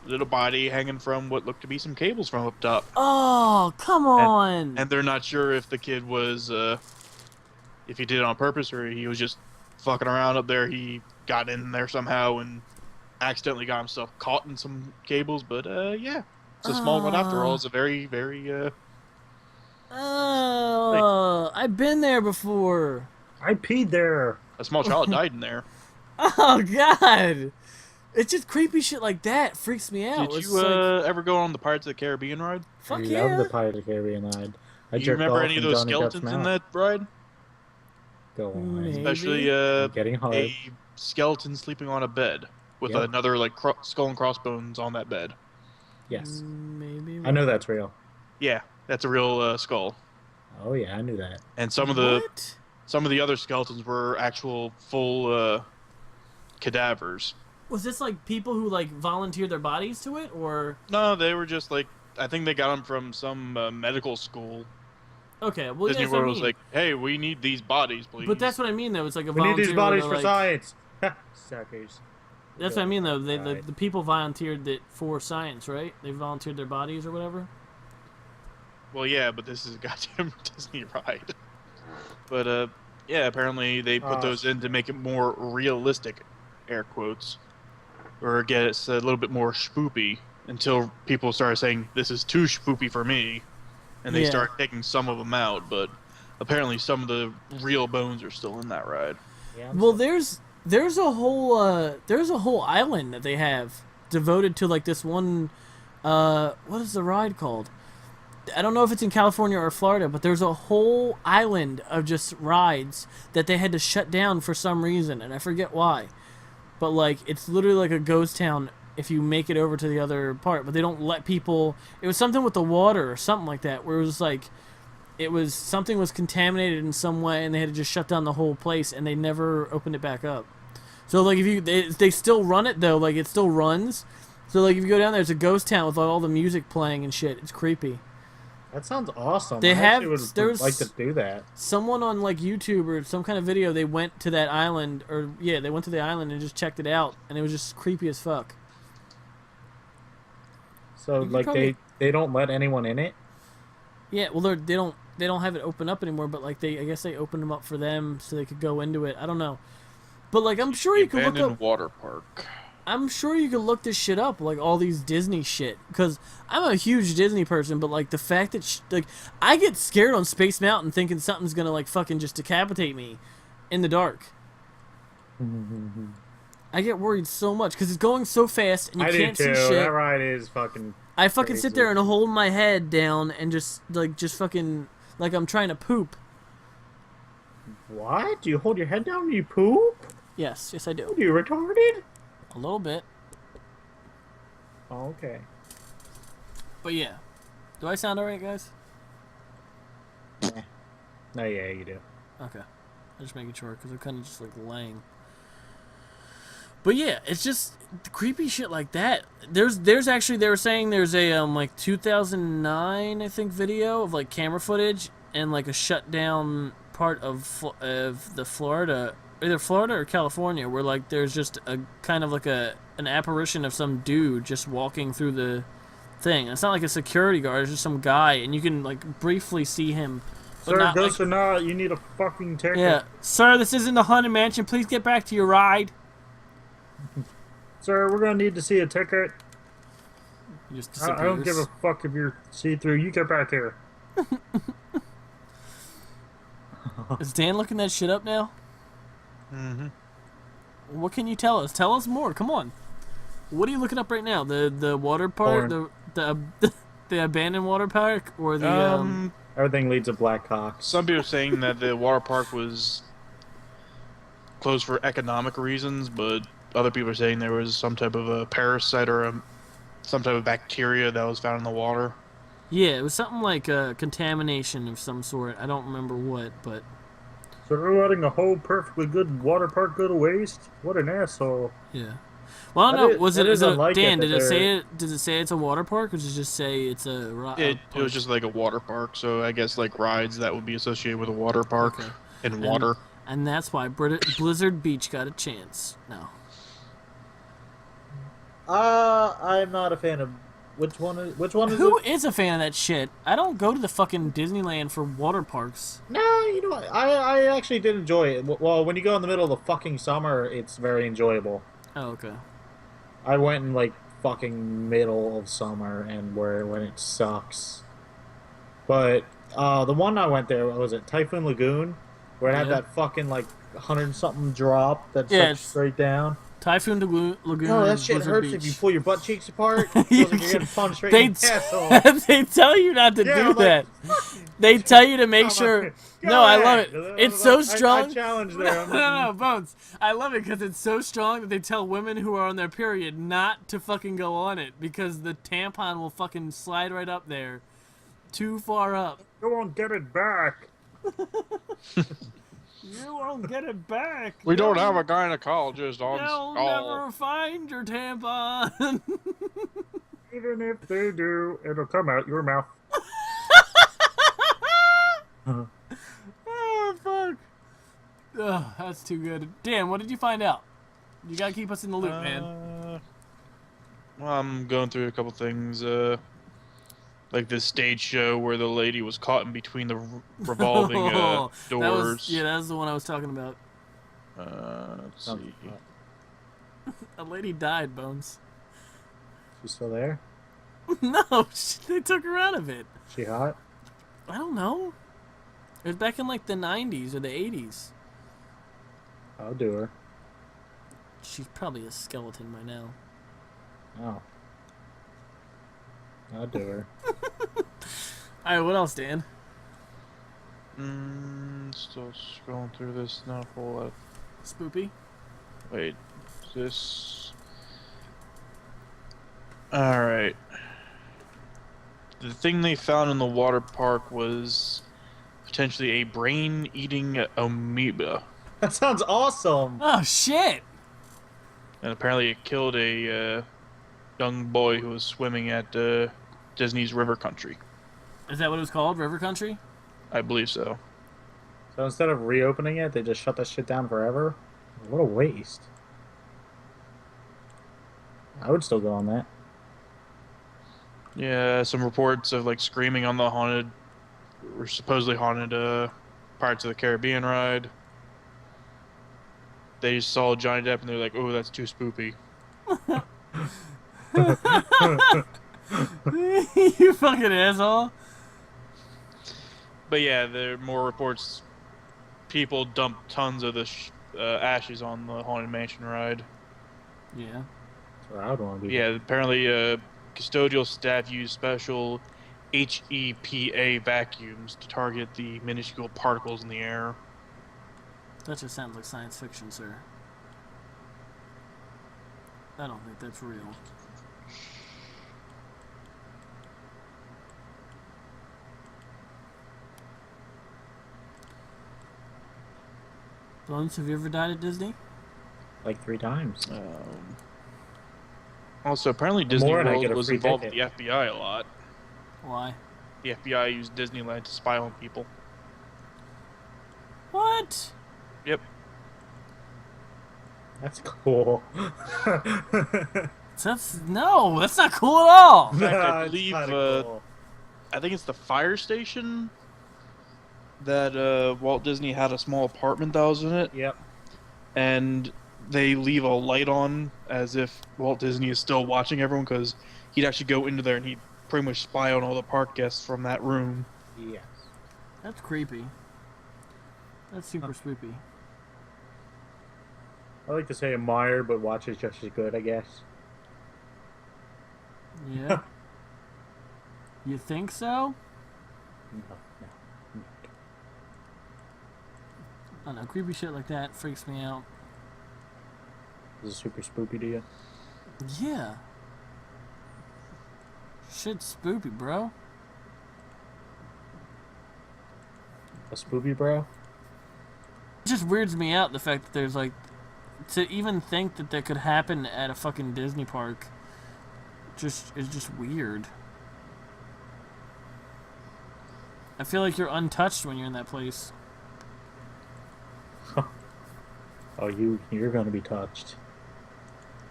little body hanging from what looked to be some cables from up top. Oh, come on! And they're not sure if the kid was, if he did it on purpose or he was just fucking around up there. He got in there somehow and accidentally got himself caught in some cables. But yeah, it's a small one after all. It's a very, very. Oh, I've been there before. I peed there. A small child died in there. Oh God! It's just creepy shit like that freaks me out. Did It's you like, ever go on the Pirates of the Caribbean ride? fuck I yeah! love the Pirates of the Caribbean ride. I Do you jerked remember off any of in those Johnny Depp's skeletons in mouth. that ride? Go on. Maybe. Especially I'm getting hard. a skeleton sleeping on a bed with Yep. another like skull and crossbones on that bed. Yes. Maybe. I know that's real. Yeah, that's a real skull. Oh yeah, I knew that. And some of the other skeletons were actual full cadavers. Was this like people who like volunteered their bodies to it, or No, they were just like I think they got them from some medical school. okay? Well, Disney yeah, that's what I World was mean. like, "Hey, we need these bodies, please." But that's what I mean, though. It's like a We need volunteer. these where bodies they're for like- science. Suckers. That's what I mean, though. The Right. people volunteered that for science, right? They volunteered their bodies or whatever. Well, yeah, but this is a goddamn Disney ride. But yeah, apparently they put those in to make it more realistic, air quotes, or get it a little bit more spoopy. Until people started saying this is too spoopy for me, and they Yeah. started taking some of them out. But apparently, some of the real bones are still in that ride. Yeah, Well, there's a whole island that they have devoted to like this one. What is the ride called? I don't know if it's in California or Florida, but there's a whole island of just rides that they had to shut down for some reason, and I forget why. But like, it's literally like a ghost town if you make it over to the other part. But they don't let people. It was something with the water or something like that, where it was like, something was contaminated in some way, and they had to just shut down the whole place, and they never opened it back up. So like, if they still run it though, like it still runs. So like, if you go down there, it's a ghost town with like, all the music playing and shit. It's creepy. that sounds awesome. They I have- actually there's- would like to do that. Someone on like YouTube or some kind of video, they went to that island, or yeah, they went to the island and just checked it out, and it was just creepy as fuck. So You could like probably- they don't let anyone in it. Yeah, well they don't have it open up anymore, but like I guess they opened them up for them so they could go into it. I don't know, but like I'm sure you could look Abandoned up. water park. I'm sure you could look this shit up, like all these Disney shit, because I'm a huge Disney person, but like the fact that like I get scared on Space Mountain thinking something's gonna like fucking just decapitate me in the dark. I get worried so much because it's going so fast and you I do can't see too. shit. That ride is fucking. I fucking sit crazy. there and hold my head down and just fucking like I'm trying to poop. What? Do you hold your head down when you poop? Yes, I Are do. you retarded? A little bit. Oh, okay. But yeah. Do I sound alright, guys? No, yeah, you do. Okay. I'm just making sure because I'm kind of just like laying. But yeah, it's just creepy shit like that. There's actually, they were saying there's a like 2009 I think video of like camera footage and like a shut down part of the Florida, either Florida or California, where like there's just a kind of like an apparition of some dude just walking through the thing. It's not like a security guard, it's just some guy, and you can like briefly see him. But Sir, not, ghost like, or not, you need a fucking ticket. yeah, sir, this isn't the Haunted Mansion. Please get back to your ride. Sir, we're gonna need to see a ticket. He just I don't give a disappears. fuck if you're see-through. You get back here. Is Dan looking that shit up now? Mm-hmm. What can you tell us? Tell us more. Come on. What are you looking up right now? The water park, the the abandoned water park, or the Everything leads to Black Cock. Some people are saying that the water park was closed for economic reasons, but other people are saying there was some type of a parasite or some type of bacteria that was found in the water. Yeah, it was something like a contamination of some sort. I don't remember what, but So they're letting a whole perfectly good water park go to waste? What an asshole. yeah. Well, I don't That know. is- Was that it? is Is it unlike Dan? it Did that it say they're- it? Does it say it's a water park, or does it just say it's a? It was just like a water park, so I guess like rides that would be associated with a water park Okay. and water. And that's why Blizzard Beach got a chance. No. I'm not a fan of which one is Who it? is a fan of that shit? I don't go to the fucking Disneyland for water parks. No, you know what? I actually did enjoy it. Well, when you go in the middle of the fucking summer, it's very enjoyable. Oh, okay. I went in like fucking middle of summer and when it sucks. But the one I went there was at Typhoon Lagoon, where it had Yeah. that fucking like 100-something drop that's Yeah, like it's- straight down. Typhoon Lagoon. No, that shit Blizzard hurts Beach. if you pull your butt cheeks apart. It You feels like you're getting punched right they, in the asshole. they tell you not to Yeah, do I'm like, that. They tell you to make sure. No, I love it. It's so strong. I challenge No, them. no, Bones. I love it because it's so strong that they tell women who are on their period not to fucking go on it because the tampon will fucking slide right up there. Too far up. You won't get it back. You won't get it back. We don't have a gynecologist on You'll call. never find your tampon. Even if they do, it'll come out your mouth. Oh, fuck. Ugh, that's too good. Dan, what did you find out? You gotta keep us in the loop, man. Well, I'm going through a couple things. Like this stage show where the lady was caught in between the revolving That doors. that was the one I was talking about. Let's see. A lady died, Bones. She's still there? No, they took her out of it. She hot? I don't know. It was back in like the 90s or the 80s. I'll do her. She's probably a skeleton by now. Oh. I'll do her. Alright, what else, Dan? Still scrolling through this. Not a whole lot. Spoopy? Wait, is this? All right. The thing they found in the water park was potentially a brain-eating amoeba, That sounds awesome. Oh, shit! and apparently it killed a young boy who was swimming at Disney's River Country. Is that what it was called? River Country? I believe so. So instead of reopening it, they just shut that shit down forever? What a waste. I would still go on that. Yeah, some reports of like screaming on the haunted, or supposedly haunted Pirates of the Caribbean ride. They just saw Johnny Depp and they're like, "Oh, that's too spoopy." You fucking asshole. But yeah, there are more reports. People dumped tons of the ashes on the Haunted Mansion ride. Yeah. That's where I would want to be. Yeah, apparently custodial staff use special HEPA vacuums to target the minuscule particles in the air. That just sounds like science fiction, sir. I don't think that's real. Bones, have you ever died at Disney? Like 3 times. Also, apparently Disney More and I World get a was free involved ticket. with the FBI a lot. Why? The FBI used Disneyland to spy on people. What? Yep. That's cool. That's not cool at all. In fact, I It's believe, kinda cool. I think it's the fire station that Walt Disney had a small apartment that was in it, Yep. and they leave a light on as if Walt Disney is still watching everyone, because he'd actually go into there and he'd pretty much spy on all the park guests from that room. Yes. That's creepy. That's super spoopy. I like to say admire, but watch is just as good, I guess. Yeah. You think so? No. I don't know. Creepy shit like that freaks me out. Is it super spoopy to you? Yeah. Shit's spoopy, bro. A spoopy, bro? It just weirds me out the fact that there's like to even think that that could happen at a fucking Disney park. Is just weird. I feel like you're untouched when you're in that place. Oh, you're gonna be touched.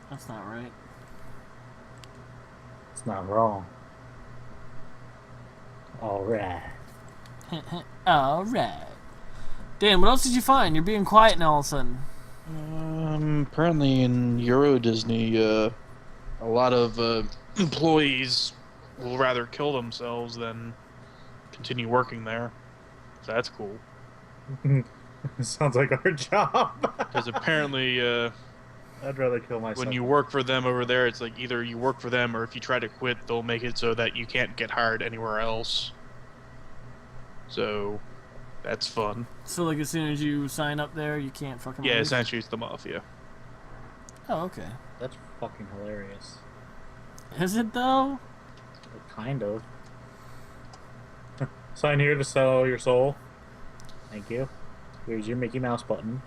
That's not right. It's not wrong. Alright. Alright. Dan, what else did you find? You're being quiet now all of a sudden. Apparently in Euro Disney, a lot of employees will rather kill themselves than continue working there. So that's cool. Sounds like our job. Because apparently, I'd rather kill myself. when you work for them over there, it's like either you work for them or if you try to quit, they'll make it so that you can't get hired anywhere else. So that's fun. So like as soon as you sign up there, you can't fucking Yeah, leave? essentially it's the mafia. Oh, okay. That's fucking hilarious. Is it though? Kind of. Sign here to sell your soul. Thank you. Here's your Mickey Mouse button.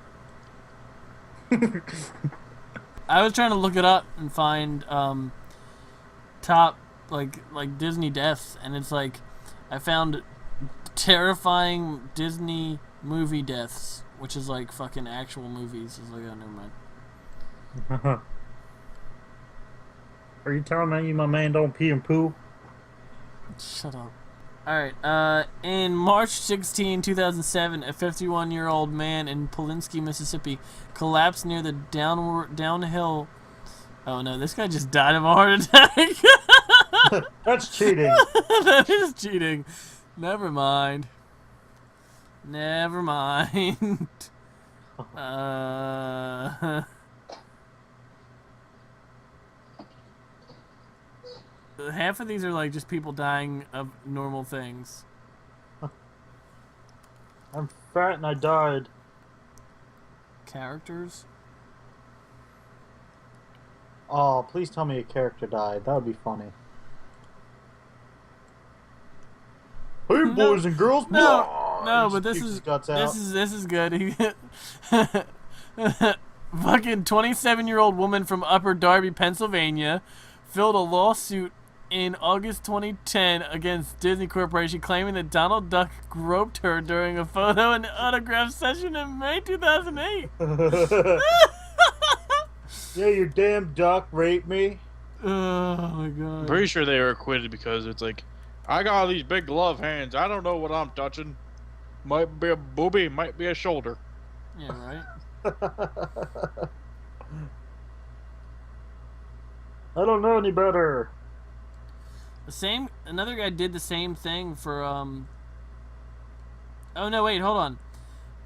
I was trying to look it up and find top like Disney deaths, and it's like I found terrifying Disney movie deaths, which is like fucking actual movies. It's like, oh, never mind. Are you telling me my man don't pee and poo? Shut up. Alright, in March 16, 2007, a 51-year-old man in Polinsky, Mississippi collapsed near the downhill... Oh no, this guy just died of a heart attack! That's cheating. That is cheating. Never mind. Never mind. Half of these are like just people dying of normal things. I'm fat and I died. Characters? Oh, please tell me a character died. That would be funny. Hey, boys and girls. No, He but this pukes is his guts out. this is good. Fucking 27-year-old woman from Upper Darby, Pennsylvania, filed a lawsuit in August 2010 against Disney Corporation, claiming that Donald Duck groped her during a photo and autograph session in May 2008. Yeah, your damn duck raped me. Oh my god. I'm pretty sure they were acquitted because it's like, I got these big glove hands. I don't know what I'm touching. Might be a booby, might be a shoulder. Yeah, right. I don't know any better. Another guy did the same thing for Oh no, wait, hold on.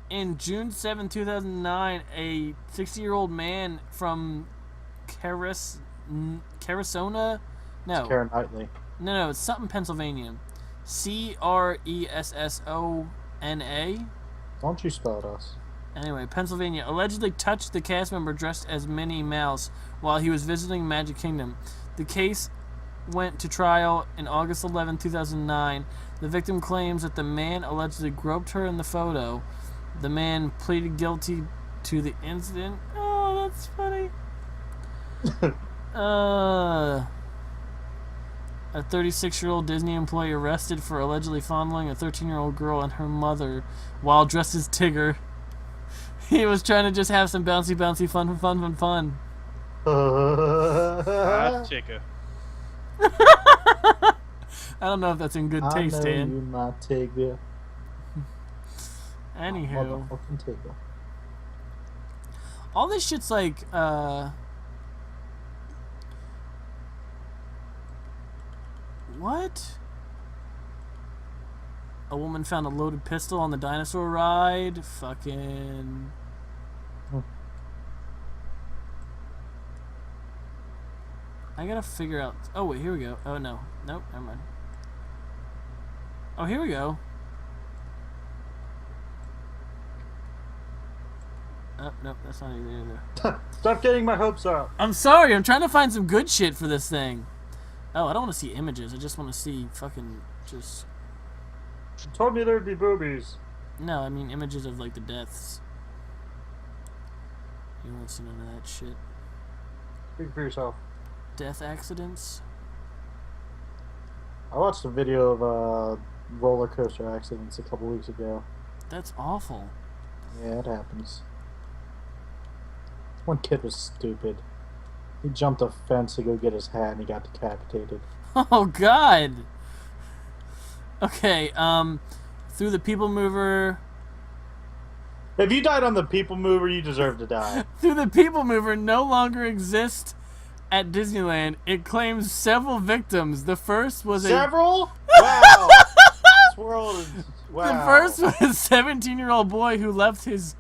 In June 7, 2009, a 60-year-old man from Carissona? No. It's Karen Knightley. No, it's something Pennsylvania. Cressona. Don't you spell it us. Anyway, Pennsylvania allegedly touched the cast member dressed as Minnie Mouse while he was visiting Magic Kingdom. The case went to trial in August 11, 2009. The victim claims that the man allegedly groped her in the photo. The man pleaded guilty to the incident. Oh, that's funny. A 36-year-old Disney employee arrested for allegedly fondling a 13-year-old girl and her mother while dressed as Tigger. He was trying to just have some bouncy, fun. Tigger. I don't know if that's in good taste, I know Dan. you, my Tigger. Anywho, Motherfucking Tigger. all this shit's like, what? A woman found a loaded pistol on the dinosaur ride. Fucking. I gotta figure out. Oh, wait, here we go. Oh, no. Nope, never mind. Oh, here we go. Oh, nope, that's not either. Stop getting my hopes up. I'm sorry, I'm trying to find some good shit for this thing. Oh, I don't want to see images. I just want to see fucking just... You told me there'd be boobies. No, I mean images of, like, the deaths. You won't see none of that shit. Speak for yourself. Death accidents? I watched a video of roller coaster accidents a couple weeks ago. That's awful. Yeah, it happens. One kid was stupid. He jumped a fence to go get his hat and he got decapitated. Oh, God! Okay, through the People Mover... If you died on the People Mover, you deserve to die. Through the People Mover no longer exists at Disneyland. It claims several victims. The first was Several? Wow. This world is... Wow. The first was a 17-year-old boy who left his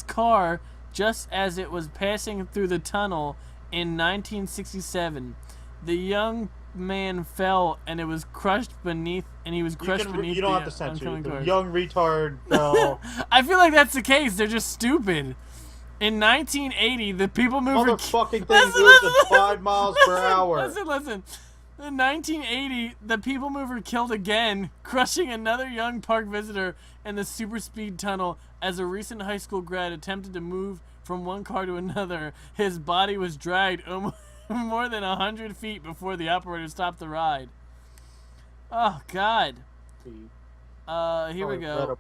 car just as it was passing through the tunnel in 1967. The young man fell and it was crushed beneath, and he was crushed beneath. You don't the have to censor oncoming it. The cars. young retard fell. I feel like that's the case. They're just stupid. In 1980, the People Mover... Motherfucking thing moves at 5 miles per hour. Listen. In 1980, the People Mover killed again, crushing another young park visitor in the super speed tunnel as a recent high school grad attempted to move from one car to another. His body was dragged more than 100 feet before the operator stopped the ride. Oh, God. Here we go.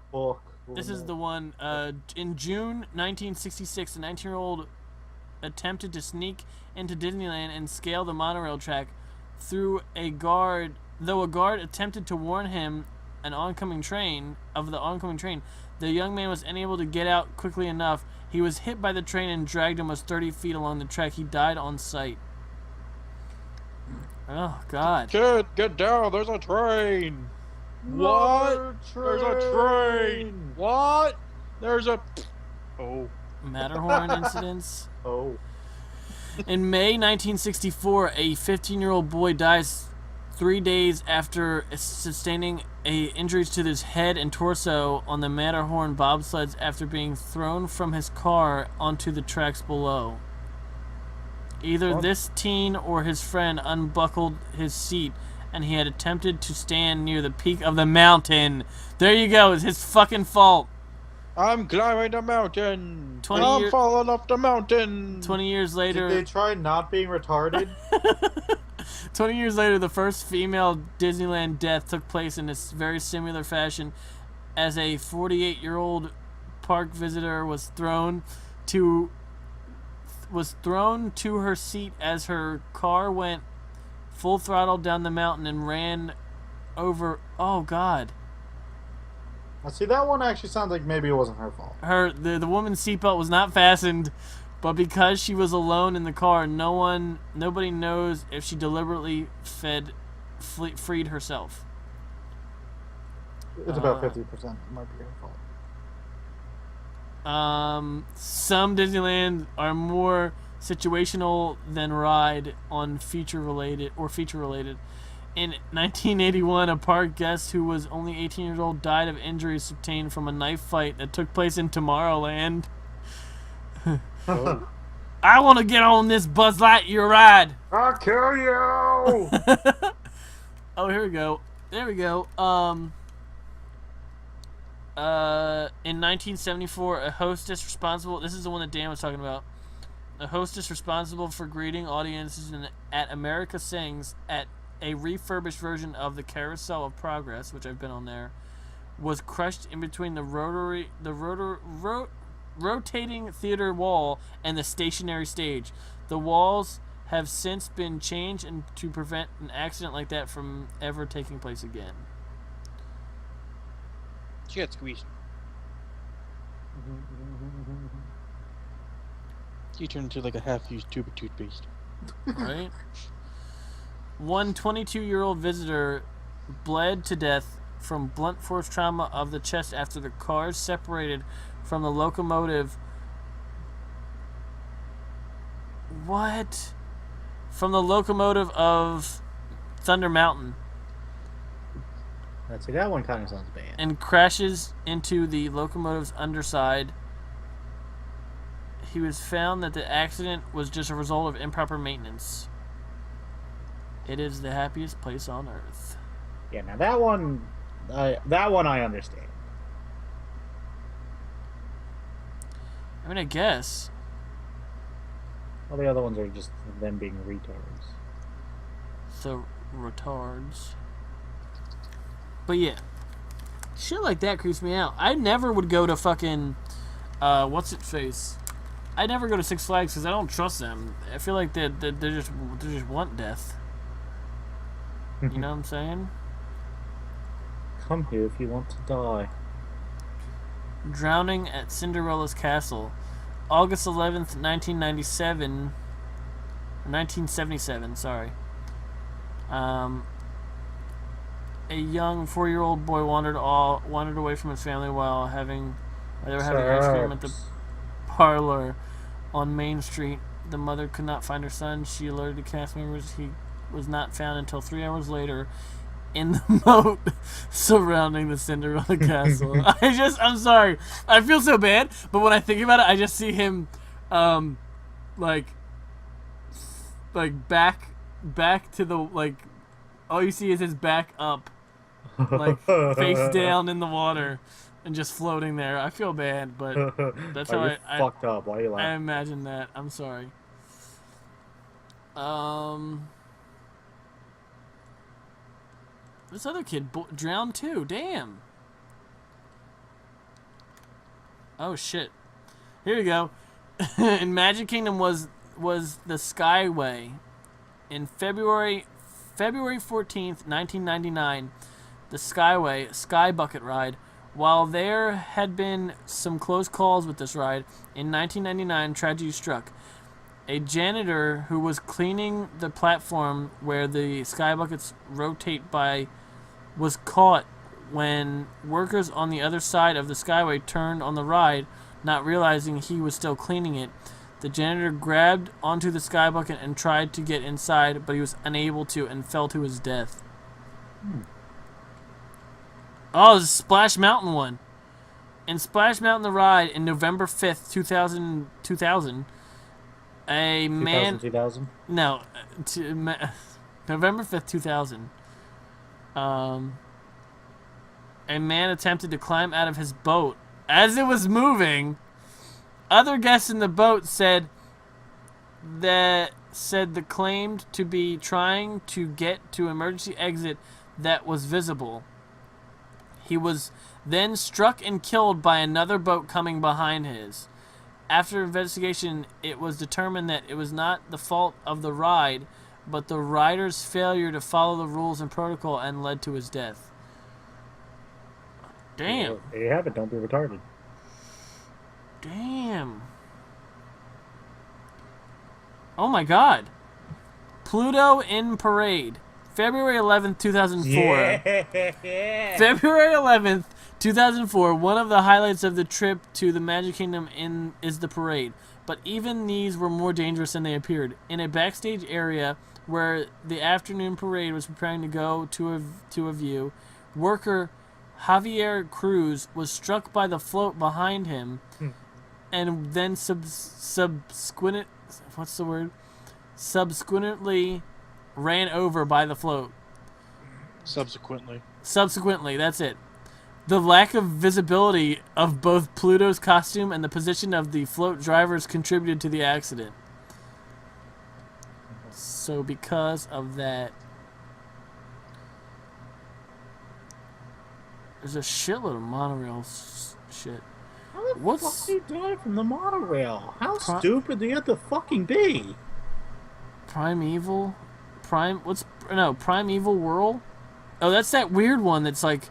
This is the one. In June 1966, a 19-year-old attempted to sneak into Disneyland and scale the monorail track though a guard attempted to warn him of the oncoming train, the young man was unable to get out quickly enough. He was hit by the train and dragged almost 30 feet along the track. He died on site. Oh, God. Kid, get down. There's a train. What? There's a train. What? There's a... Oh. Matterhorn incidents. Oh. In May 1964, a 15-year-old boy dies 3 days after sustaining injuries to his head and torso on the Matterhorn bobsleds after being thrown from his car onto the tracks below. Either this teen or his friend unbuckled his seat, and he had attempted to stand near the peak of the mountain. There you go. It's his fucking fault. I'm climbing the mountain. I'm falling off the mountain. 20 years later... Did they try not being retarded? 20 years later, the first female Disneyland death took place in this very similar fashion, as a 48-year-old park visitor was thrown to her seat as her car went full throttle down the mountain and ran over... Oh, God. Now, see, that one actually sounds like maybe it wasn't her fault. The woman's seatbelt was not fastened But because she was alone in the car, nobody knows if she deliberately freed herself. It's about 50%. It might be her fault. Some Disneyland are more situational than ride on feature related. In 1981, a park guest who was only 18 years old died of injuries obtained from a knife fight that took place in Tomorrowland. Oh. I want to get on this Buzz Lightyear ride. I'll kill you! Oh, here we go. There we go. In 1974, a hostess responsible. This is the one that Dan was talking about. A hostess responsible for greeting audiences at America Sings at a refurbished version of the Carousel of Progress, which I've been on there, was crushed in between the rotating theater wall and the stationary stage. The walls have since been changed to prevent an accident like that from ever taking place again. She got squeezed. You turned into like a half-used tube of toothpaste. Right? One 22-year-old visitor bled to death from blunt force trauma of the chest after the cars separated from the locomotive. What? From the locomotive of Thunder Mountain. See, that one kind of sounds bad. And crashes into the locomotive's underside. He was found that the accident was just a result of improper maintenance. It is the happiest place on earth. Yeah, now that one I understand. I mean, I guess. All the other ones are just them being retards. So, retards. But yeah. Shit like that creeps me out. I never would go to fucking... what's it face? I never go to Six Flags because I don't trust them. I feel like they just want death. You know what I'm saying? Come here if you want to die. Drowning at Cinderella's Castle. August 11th, 1997. 1977, sorry. A young 4-year-old boy wandered away from his family while they were having ice cream at the parlor on Main Street. The mother could not find her son. She alerted the cast members. He was not found until 3 hours later in the moat surrounding the Cinderella castle. I'm sorry. I feel so bad, but when I think about it, I just see him, like back to the, like, all you see is his back up, like, face down in the water, and just floating there. I feel bad, but that's how I fucked up. Why are you laughing? I imagine that. I'm sorry. This other kid drowned too. Damn. Oh shit. Here we go. In Magic Kingdom was the Skyway. In February 14th, 1999, the Skyway Sky Bucket ride. While there had been some close calls with this ride, in 1999 tragedy struck. A janitor who was cleaning the platform where the sky buckets rotate by was caught when workers on the other side of the Skyway turned on the ride, not realizing he was still cleaning it. The janitor grabbed onto the sky bucket and tried to get inside, but he was unable to and fell to his death. Oh, the Splash Mountain one. In Splash Mountain the ride in November 5th, 2000, a man... 2000? No, November 5th, 2000. A man attempted to climb out of his boat. As it was moving, other guests in the boat said the claimed to be trying to get to emergency exit that was visible. He was then struck and killed by another boat coming behind his. After investigation, it was determined that it was not the fault of the ride, but the rider's failure to follow the rules and protocol and led to his death. Damn. There you have it. Don't be retarded. Damn. Oh my God. Pluto in Parade. February 11th, 2004. Yeah. February 11th, 2004. One of the highlights of the trip to the Magic Kingdom is the parade. But even these were more dangerous than they appeared. In a backstage area where the afternoon parade was preparing to go to a view, worker Javier Cruz was struck by the float behind him, and then subsequently ran over by the float. Subsequently, that's it. The lack of visibility of both Pluto's costume and the position of the float drivers contributed to the accident. So because of that, there's a shitload of monorail shit. How the What's- fuck do you die from the monorail? How stupid do you have to fucking be? Primeval Whirl? Oh, that's that weird one that's like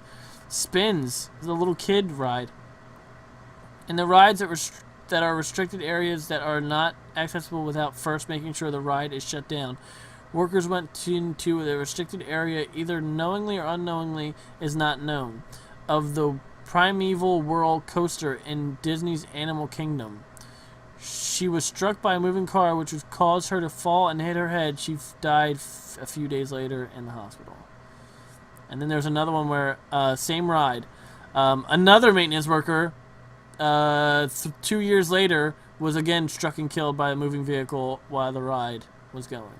spins. The little kid ride. And the rides that are restricted areas that are not accessible without first making sure the ride is shut down. Workers went into the restricted area either knowingly or unknowingly is not known. Of the Primeval Whirl coaster in Disney's Animal Kingdom. She was struck by a moving car, which caused her to fall and hit her head. She died a few days later in the hospital. And then there's another one where, same ride. Another maintenance worker, 2 years later, was again struck and killed by a moving vehicle while the ride was going.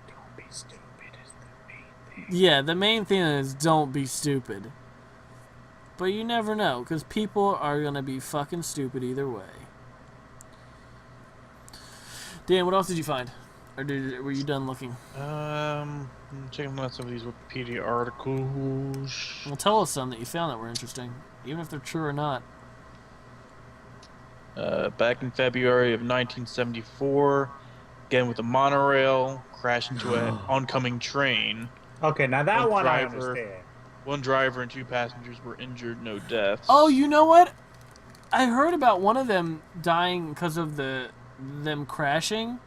Don't be stupid is the main thing. Yeah, the main thing is don't be stupid. But you never know, because people are going to be fucking stupid either way. Dan, what else did you find? Or were you done looking? I'm checking out some of these Wikipedia articles. Well, tell us some that you found that were interesting, even if they're true or not. Back in February of 1974, again with a monorail, crashed into an oncoming train. Okay, now that one I driver- understand. One driver and 2 passengers were injured, no deaths. Oh, you know what? I heard about one of them dying because of them crashing.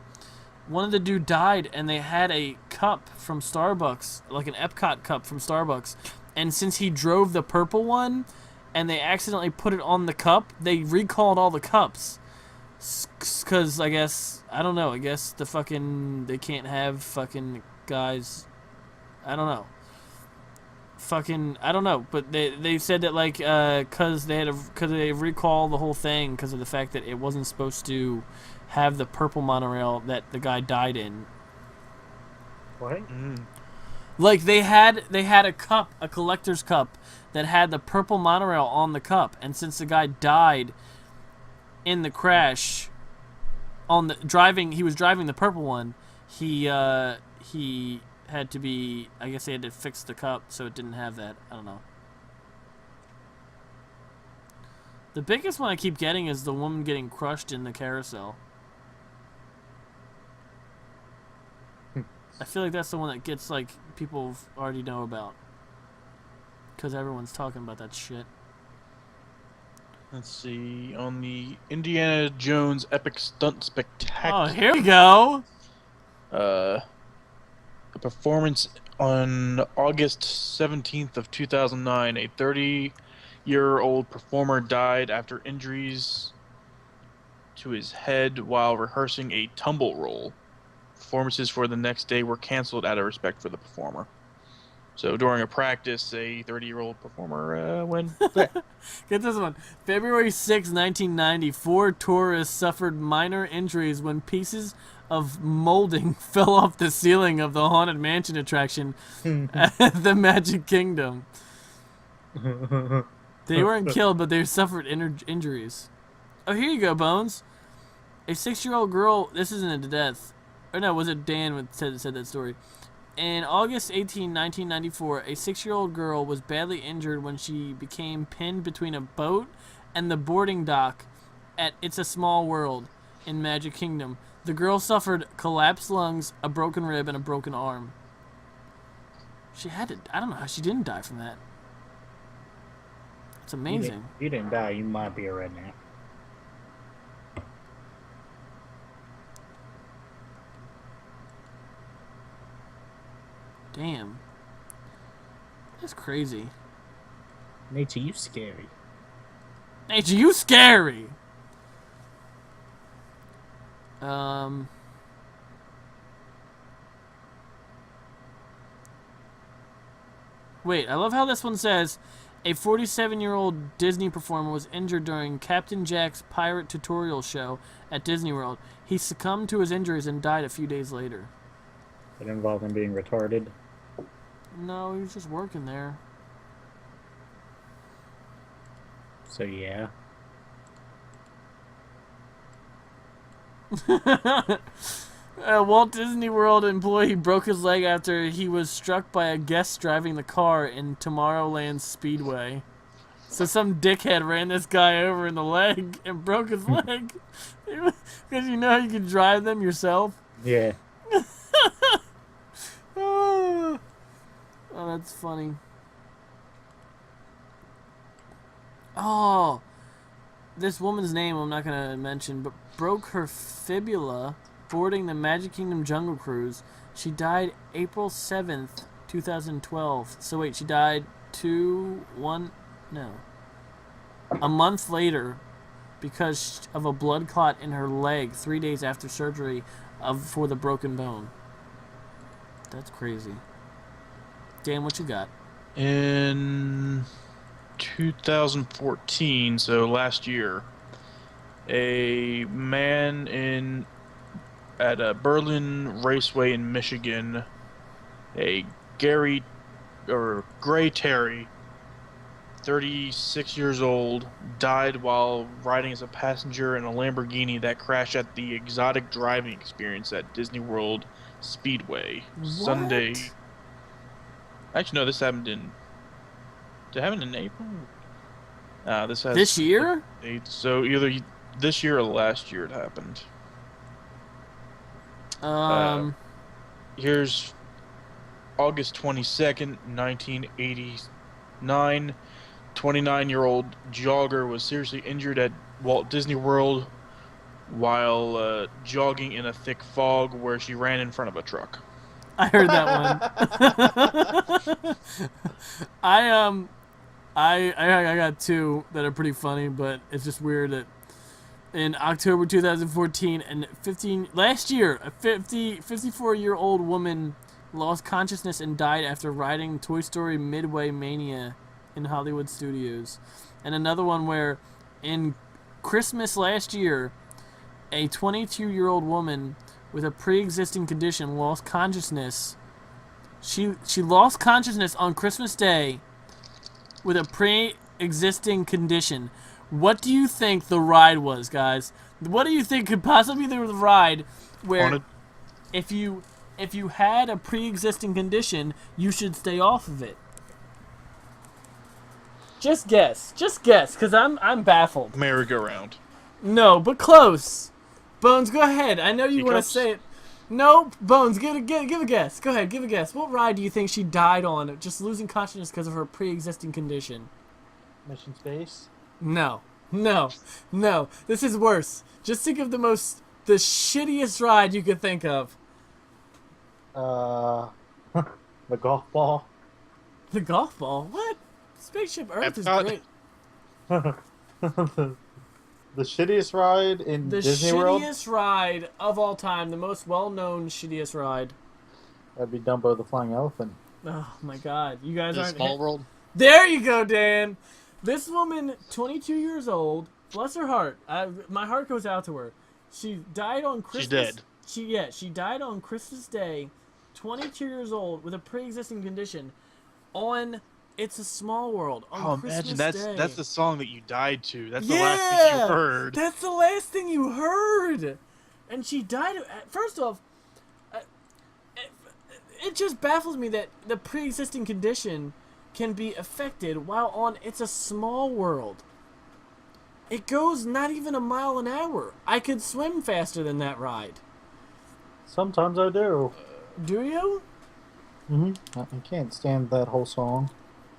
One of the dude died, and they had a cup from Starbucks, like an Epcot cup from Starbucks. And since he drove the purple one, and they accidentally put it on the cup, they recalled all the cups. Because I guess they can't have fucking guys. I don't know. I don't know, but they said that like because they recall the whole thing because of the fact that it wasn't supposed to have the purple monorail that the guy died in. What? Like they had a cup, a collector's cup that had the purple monorail on the cup, and since the guy died in the crash he was driving the purple one, he had to be, I guess they had to fix the cup so it didn't have that. I don't know. The biggest one I keep getting is the woman getting crushed in the carousel. I feel like that's the one that gets, like, people already know about. Because everyone's talking about that shit. Let's see, on the Indiana Jones Epic Stunt Spectacular. Oh, here we go! A performance on August 17th of 2009. A 30-year-old performer died after injuries to his head while rehearsing a tumble roll. Performances for the next day were canceled out of respect for the performer. So during a practice, a 30-year-old performer went there. Get this one. February 6, 1990, 4 tourists suffered minor injuries when pieces of molding fell off the ceiling of the Haunted Mansion attraction at the Magic Kingdom. They weren't killed, but they suffered injuries. Oh, here you go, Bones. A 6-year-old girl, this isn't a death. Or no, was it Dan that said that story? In August 18, 1994, a 6-year-old girl was badly injured when she became pinned between a boat and the boarding dock at It's a Small World in Magic Kingdom. The girl suffered collapsed lungs, a broken rib, and a broken arm. I don't know how she didn't die from that. It's amazing. You didn't die, you might be a redneck. Damn. That's crazy. Nature, you scary. Nature, you scary! Wait, I love how this one says, a 47-year-old Disney performer was injured during Captain Jack's pirate tutorial show at Disney World. He succumbed to his injuries and died a few days later. It involved him being retarded. No, he was just working there. So yeah. A Walt Disney World employee broke his leg after he was struck by a guest driving the car in Tomorrowland Speedway. So some dickhead ran this guy over in the leg and broke his leg. Because you know you can drive them yourself. Yeah. Oh, that's funny. Oh, this woman's name I'm not going to mention, but broke her fibula boarding the Magic Kingdom Jungle Cruise. She died April 7th, 2012. So wait, she died a month later because of a blood clot in her leg 3 days after surgery for the broken bone. That's crazy. Dan, what you got? In 2014, so last year, a man at a Berlin Raceway in Michigan, a Gray Terry, 36 years old, died while riding as a passenger in a Lamborghini that crashed at the exotic driving experience at Disney World Speedway Sunday. Actually, no, this happened in. Did it happen in April? This year? So either this year or last year it happened. Here's August 22nd, 1989. 29-year-old jogger was seriously injured at Walt Disney World while jogging in a thick fog where she ran in front of a truck. I heard that one. I got two that are pretty funny, but it's just weird that in October 2014 and last year, a 54-year-old woman lost consciousness and died after riding Toy Story Midway Mania in Hollywood Studios. And another one where in Christmas last year, a 22-year-old woman with a pre-existing condition lost consciousness. She lost consciousness on Christmas Day with a pre-existing condition. What do you think the ride was, guys? What do you think could possibly be the ride where if you had a pre-existing condition, you should stay off of it? Just guess, because I'm baffled. Merry-go-round. No, but close. Bones, go ahead. I know you want to Teacups? say it. No, Bones, give a guess. Go ahead, give a guess. What ride do you think she died on, just losing consciousness because of her pre-existing condition? Mission Space. No. This is worse. Just think of the shittiest ride you could think of. The golf ball. The golf ball? What? Spaceship Earth is Epcot. great. The shittiest ride in The Disney World. shittiest ride of all time. The most well-known shittiest ride. That'd be Dumbo the Flying Elephant. Oh my god. You guys The aren't... Small World. There you go, Dan. This woman, 22 years old, bless her heart. My heart goes out to her. She died on Christmas. She's dead. She died on Christmas Day, 22 years old, with a pre-existing condition. On It's a Small World. On Christmas imagine Day. that's the song that you died to. That's the last thing you heard. That's the last thing you heard. And she died. First off, it just baffles me that the pre-existing condition can be affected while on It's a Small World. It goes not even a mile an hour. I could swim faster than that ride. Sometimes I do. Do you? I can't stand that whole song.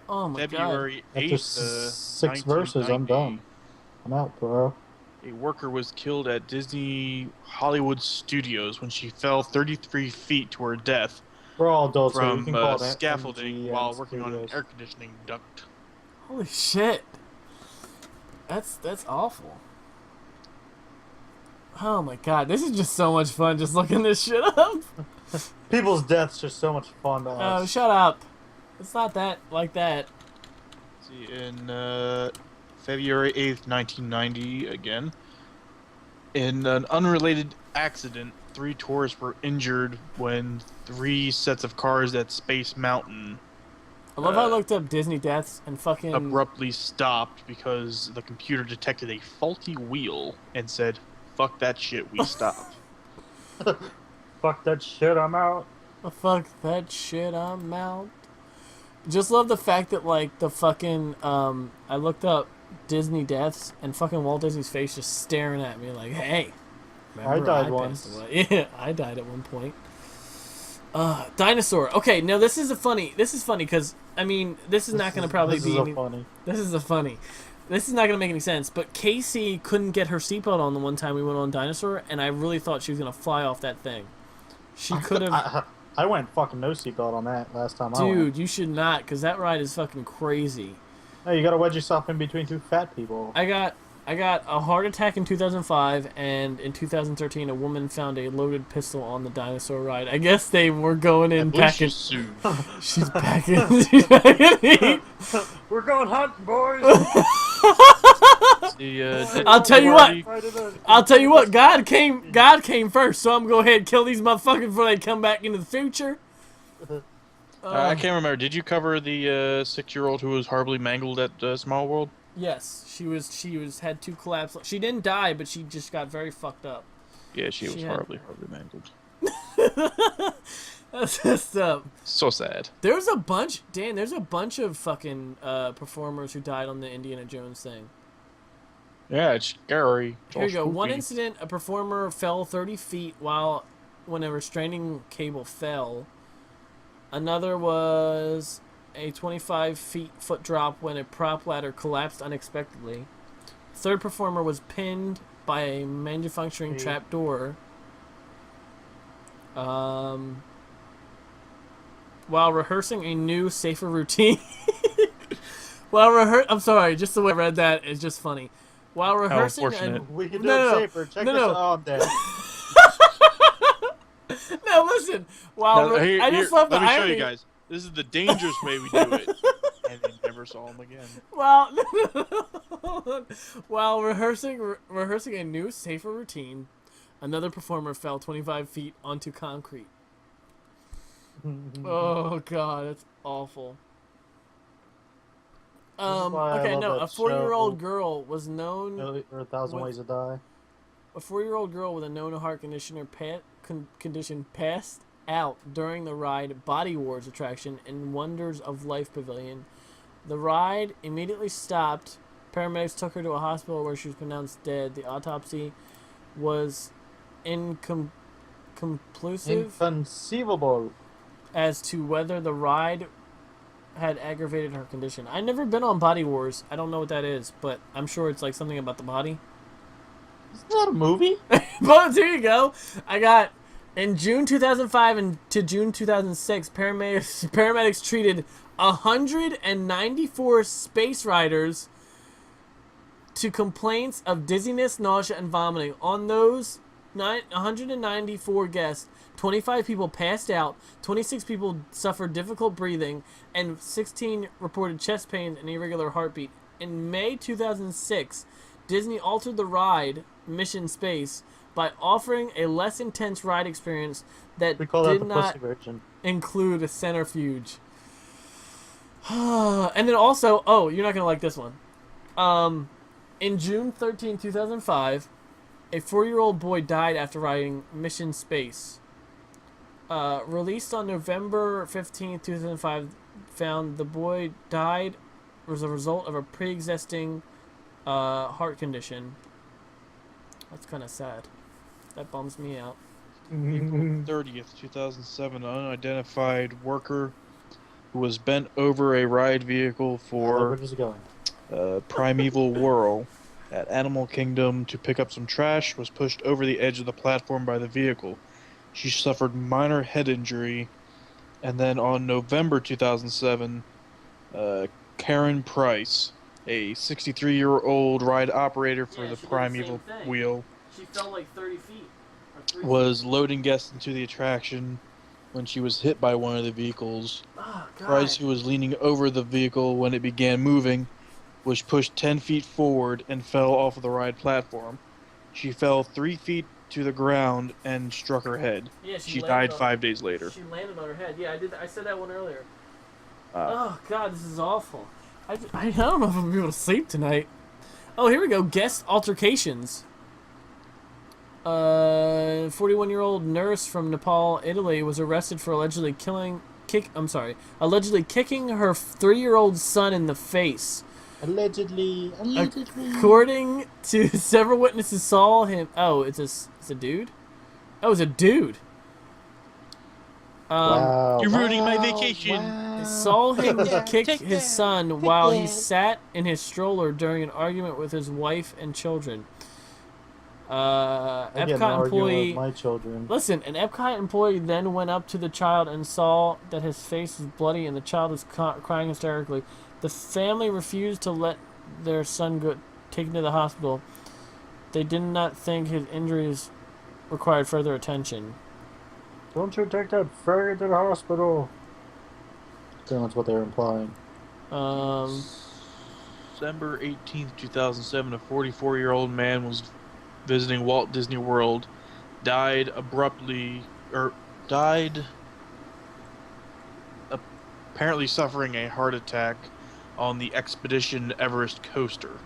Oh my February After 8th, 6 verses, I'm 1990, done. I'm out, bro. A worker was killed at Disney Hollywood Studios when she fell 33 feet to her death We're all adults here. You from can call it scaffolding MG while and working on an studios. air conditioning duct. Holy shit. That's awful. Oh my god, this is just so much fun just looking this shit up. People's deaths are so much fun to Oh, us. shut up. It's not that like that. See, in February 8th, 1990, again, in an unrelated accident, 3 tourists were injured when 3 sets of cars at Space Mountain I love how I looked up Disney deaths and fucking... abruptly stopped because the computer detected a faulty wheel and said, "Fuck that shit, we stop." Fuck that shit, I'm out. Fuck that shit, I'm out. Just love the fact that, like, the fucking, I looked up Disney deaths and fucking Walt Disney's face just staring at me like, hey, remember I died passed once. away? Yeah, I died at one point. Dinosaur. Okay, now this is funny because, I mean, this is not going to probably be... funny. This is funny. This is not going to make any sense, but Casey couldn't get her seatbelt on the one time we went on Dinosaur, and I really thought she was going to fly off that thing. She could have... I went fucking no seatbelt on that last time I went. Dude, you should not, because that ride is fucking crazy. No, you gotta wedge yourself in between 2 fat people. I got a heart attack in 2005, and in 2013, a woman found a loaded pistol on the dinosaur ride. I guess they were going in packing. She's packing. She's packing. We're going hunting, boys! I'll tell you what. I'll tell you what. God came first, so I'm gonna go ahead and kill these motherfuckers before they come back into the future. I can't remember. Did you cover the 6-year-old who was horribly mangled at Small World? Yes, she had 2 collapse. She didn't die, but she just got very fucked up. Yeah, she was horribly mangled. That's just so sad. There's a bunch, Dan. There's a bunch of fucking performers who died on the Indiana Jones thing. Yeah, it's scary. Here you go. One incident: a performer fell 30 feet when a restraining cable fell. Another was a 25-foot drop when a prop ladder collapsed unexpectedly. Third performer was pinned by a manufacturing trapdoor. While rehearsing a new, safer routine. I'm sorry, just the way I read that is just funny. While rehearsing, we can do it safer. Check this out. Oh, I'm dead. No, listen. I just love the Let me show irony. you guys. This is the dangerous way we do it. And they never saw him again. While rehearsing a new, safer routine, another performer fell 25 feet onto concrete. Oh god, that's awful. Okay, no, a 4-year-old girl was known. Or 1,000 Ways to Die. A 4-year-old girl with a known heart condition passed out during the ride Body Wars attraction in Wonders of Life Pavilion. The ride immediately stopped. Paramedics took her to a hospital where she was pronounced dead. The autopsy was inconclusive Inconceivable as to whether the ride had aggravated her condition. I've never been on Body Wars. I don't know what that is, but I'm sure it's like something about the body. Isn't that a movie? But here you go. I got in June 2005 and to June 2006, paramedics treated 194 space riders to complaints of dizziness, nausea, and vomiting. On those 194 guests, 25 people passed out, 26 people suffered difficult breathing, and 16 reported chest pain and irregular heartbeat. In May 2006, Disney altered the ride, Mission Space, by offering a less intense ride experience that did not include a centrifuge. And then also, oh, you're not going to like this one. In June 13, 2005, a 4-year-old boy died after riding Mission Space. Released on November 15, 2005, found the boy died as a result of a pre-existing heart condition. That's kind of sad. That bums me out. April 30th, 2007, an unidentified worker who was bent over a ride vehicle for Primeval Whirl at Animal Kingdom to pick up some trash was pushed over the edge of the platform by the vehicle. She suffered minor head injury And then on November 2007, Karen Price, a 63-year-old ride operator for Yeah, the she did the same Primeval thing. Wheel, She fell like 30 feet. Or 3 feet. was loading guests into the attraction when she was hit by one of the vehicles. Oh, God. Price, who was leaning over the vehicle when it began moving, was pushed 10 feet forward and fell off of the ride platform. She fell 3 feet to the ground and struck her head. Yeah, She landed died on, 5 days later. She landed on her head. Yeah, I said that one earlier. Uh, Oh, God, this is awful. I don't know if I'm going to be able to sleep tonight. Oh, here we go. Guest altercations. 41-year-old nurse from Nepal, Italy, was arrested for allegedly kicking her 3-year-old son in the face. Allegedly. According to several witnesses, saw him. Oh, it's a dude. Oh, it's a dude. Wow. You're ruining my vacation. Wow. Saw him kick Take his that. son while he sat in his stroller during an argument with his wife and children. I get an Epcot argument employee. with my children. Listen, an Epcot employee then went up to the child and saw that his face was bloody and the child was crying hysterically. The family refused to let their son go taken to the hospital. They did not think his injuries required further attention. Don't you take that faggot to the hospital. That's what they're implying. December 18th, 2007, a 44-year-old man was visiting Walt Disney World, died apparently suffering a heart attack on the Expedition Everest coaster.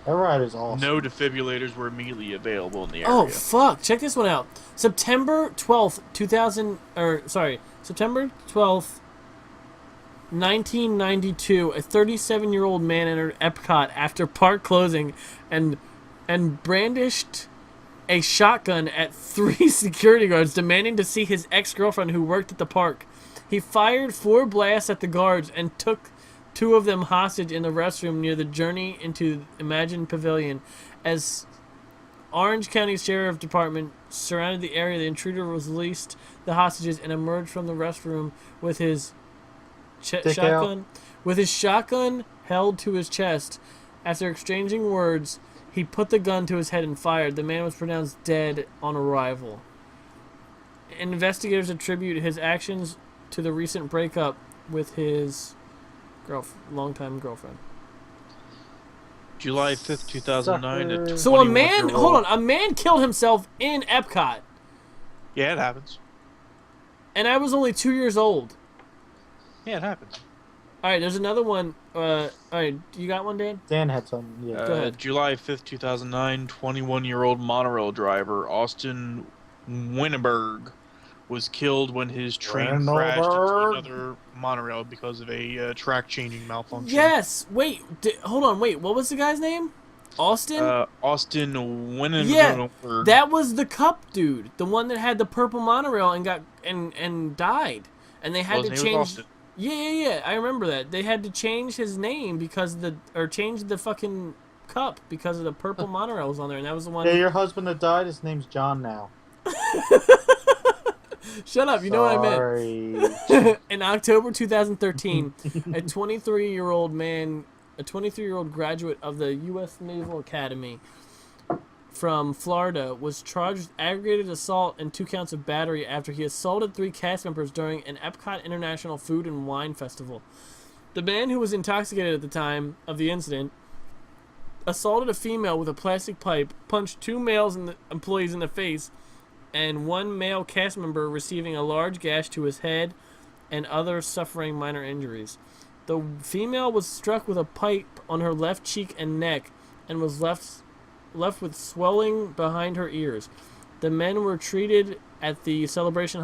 That ride is awesome. No defibrillators were immediately available in the area. Oh, fuck. Check this one out. September 12th, 1992, a 37-year-old man entered Epcot after park closing and brandished a shotgun at 3 security guards, demanding to see his ex-girlfriend who worked at the park. He fired 4 blasts at the guards and took 2 of them hostage in the restroom near the Journey into Imagine Pavilion. As Orange County Sheriff Department surrounded the area, the intruder released the hostages and emerged from the restroom with his shotgun. With his shotgun held to his chest. After exchanging words, he put the gun to his head and fired. The man was pronounced dead on arrival. Investigators attribute his actions to the recent breakup with his longtime girlfriend. July 5th, 2009. Sucker. So a man killed himself in Epcot, Yeah, it happens. and I was only 2 years old. Yeah, it happens. All right, there's another one. All right, you got one, Dan? Dan had some. Yeah. Go ahead. July 5th, 2009, 21-year-old monorail driver Austin Winneberg was killed when his train crashed into another monorail because of a track-changing malfunction. Yes. Wait. Hold on. Wait. What was the guy's name? Austin. Austin Winneberg. Yeah, that was the Cup dude, the one that had the purple monorail and got and died, and they had to His name was change. Austin. Yeah. I remember that they had to change his name change the fucking Cup because of the purple monorail was on there, and that was the one. Yeah, your husband that died, his name's John now. Shut up. You know what I meant. Sorry. In October 2013, a 23-year-old graduate of the U.S. Naval Academy from Florida was charged with aggravated assault and 2 counts of battery after he assaulted 3 cast members during an Epcot International Food and Wine Festival. The man, who was intoxicated at the time of the incident, assaulted a female with a plastic pipe, punched 2 employees in the face, and 1 male cast member receiving a large gash to his head and others suffering minor injuries. The female was struck with a pipe on her left cheek and neck and was left with swelling behind her ears. The men were treated at the Celebration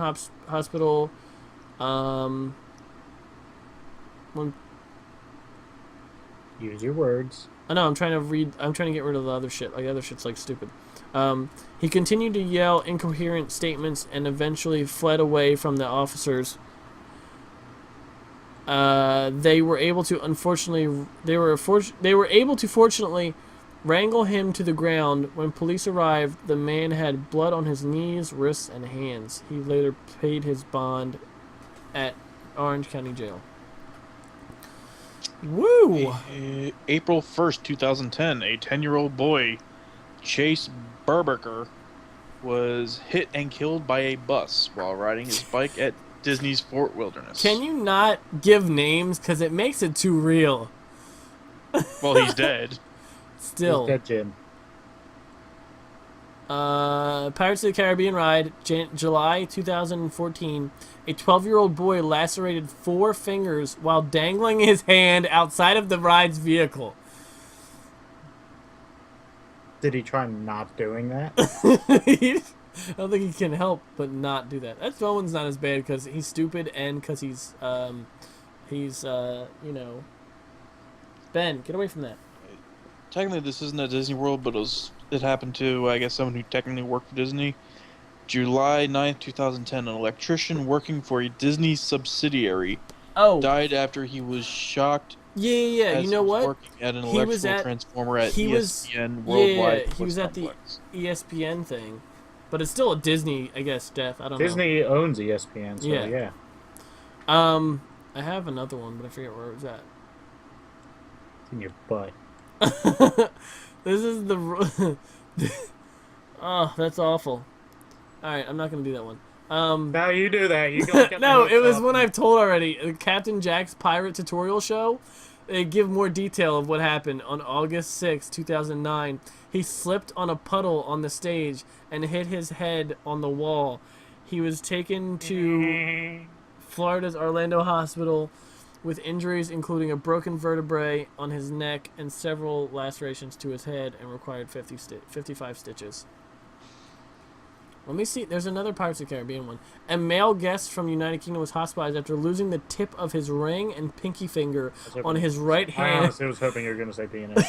Hospital. Use your words. I know, I'm trying to get rid of the other shit. Like, the other shit's, like, stupid. He continued to yell incoherent statements and eventually fled away from the officers. They were able to fortunately wrangle him to the ground. When police arrived, the man had blood on his knees, wrists, and hands. He later paid his bond at Orange County Jail. Woo! April 1st, 2010, a 10-year-old boy, Chase Burberger, was hit and killed by a bus while riding his bike at Disney's Fort Wilderness. Can you not give names? Because it makes it too real. Well, he's dead. Still. He's dead, Jim. Pirates of the Caribbean ride, July 2014. A 12-year-old boy lacerated 4 fingers while dangling his hand outside of the ride's vehicle. Did he try not doing that? I don't think he can help but not do that. That one's not as bad because he's stupid and because he's you know. Ben, get away from that. Technically, this isn't a Disney World, but it happened to, I guess, someone who technically worked for Disney. July 9th, 2010, an electrician working for a Disney subsidiary died after he was shocked. Yeah. As You know he was what? working at an electrical transformer at he ESPN Worldwide. Yeah, he was at the ESPN thing. But it's still a Disney, I guess, Steph. I don't know. Disney owns ESPN, so yeah. I have another one, but I forget where it was at. It's in your butt. This is the... Oh, that's awful. Alright, I'm not going to do that one. No, you do that. You go get No, my it was up. one I've told already. Captain Jack's Pirate Tutorial Show. They give more detail of what happened. On August 6, 2009, he slipped on a puddle on the stage and hit his head on the wall. He was taken to Florida's Orlando Hospital with injuries including a broken vertebrae on his neck and several lacerations to his head and required 55 stitches. Let me see. There's another Pirates of the Caribbean one. A male guest from United Kingdom was hospitalized after losing the tip of his ring and pinky finger on his right I hand. honestly was hoping you were going to say penis.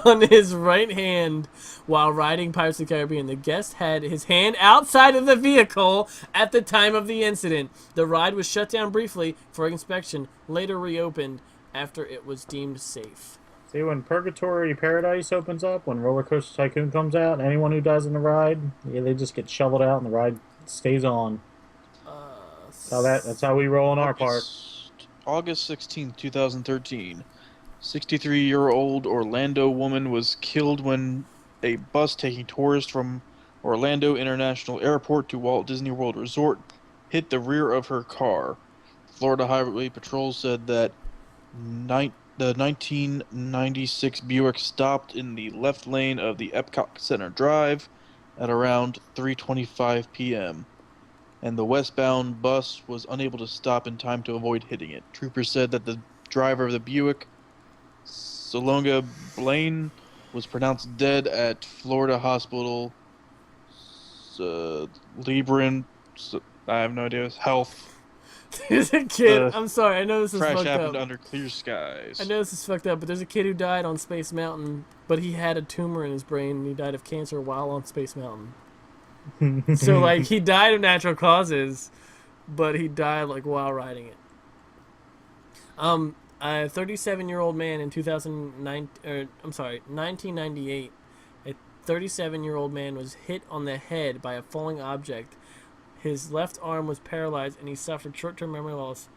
On his right hand while riding Pirates of the Caribbean. The guest had his hand outside of the vehicle at the time of the incident. The ride was shut down briefly for inspection, later reopened after it was deemed safe. See, when Purgatory Paradise opens up, when Roller Coaster Tycoon comes out, anyone who dies in the ride, they just get shoveled out and the ride stays on. That's how we roll in our park. August 16th, 2013. 63-year-old Orlando woman was killed when a bus taking tourists from Orlando International Airport to Walt Disney World Resort hit the rear of her car. Florida Highway Patrol said that the 1996 Buick stopped in the left lane of the Epcot Center Drive at around 3:25 p.m. and the westbound bus was unable to stop in time to avoid hitting it. Troopers said that the driver of the Buick, Solonga Blaine, was pronounced dead at Florida Hospital Libran. I have no idea. Health. There's a kid. I'm sorry. I know this is Crash fucked happened up. under clear skies. I know this is fucked up, but there's a kid who died on Space Mountain, but he had a tumor in his brain and he died of cancer while on Space Mountain. So, like, he died of natural causes, but he died, like, while riding it. A 37-year-old man in 1998, a 37-year-old man was hit on the head by a falling object. His left arm was paralyzed and he suffered short-term memory loss,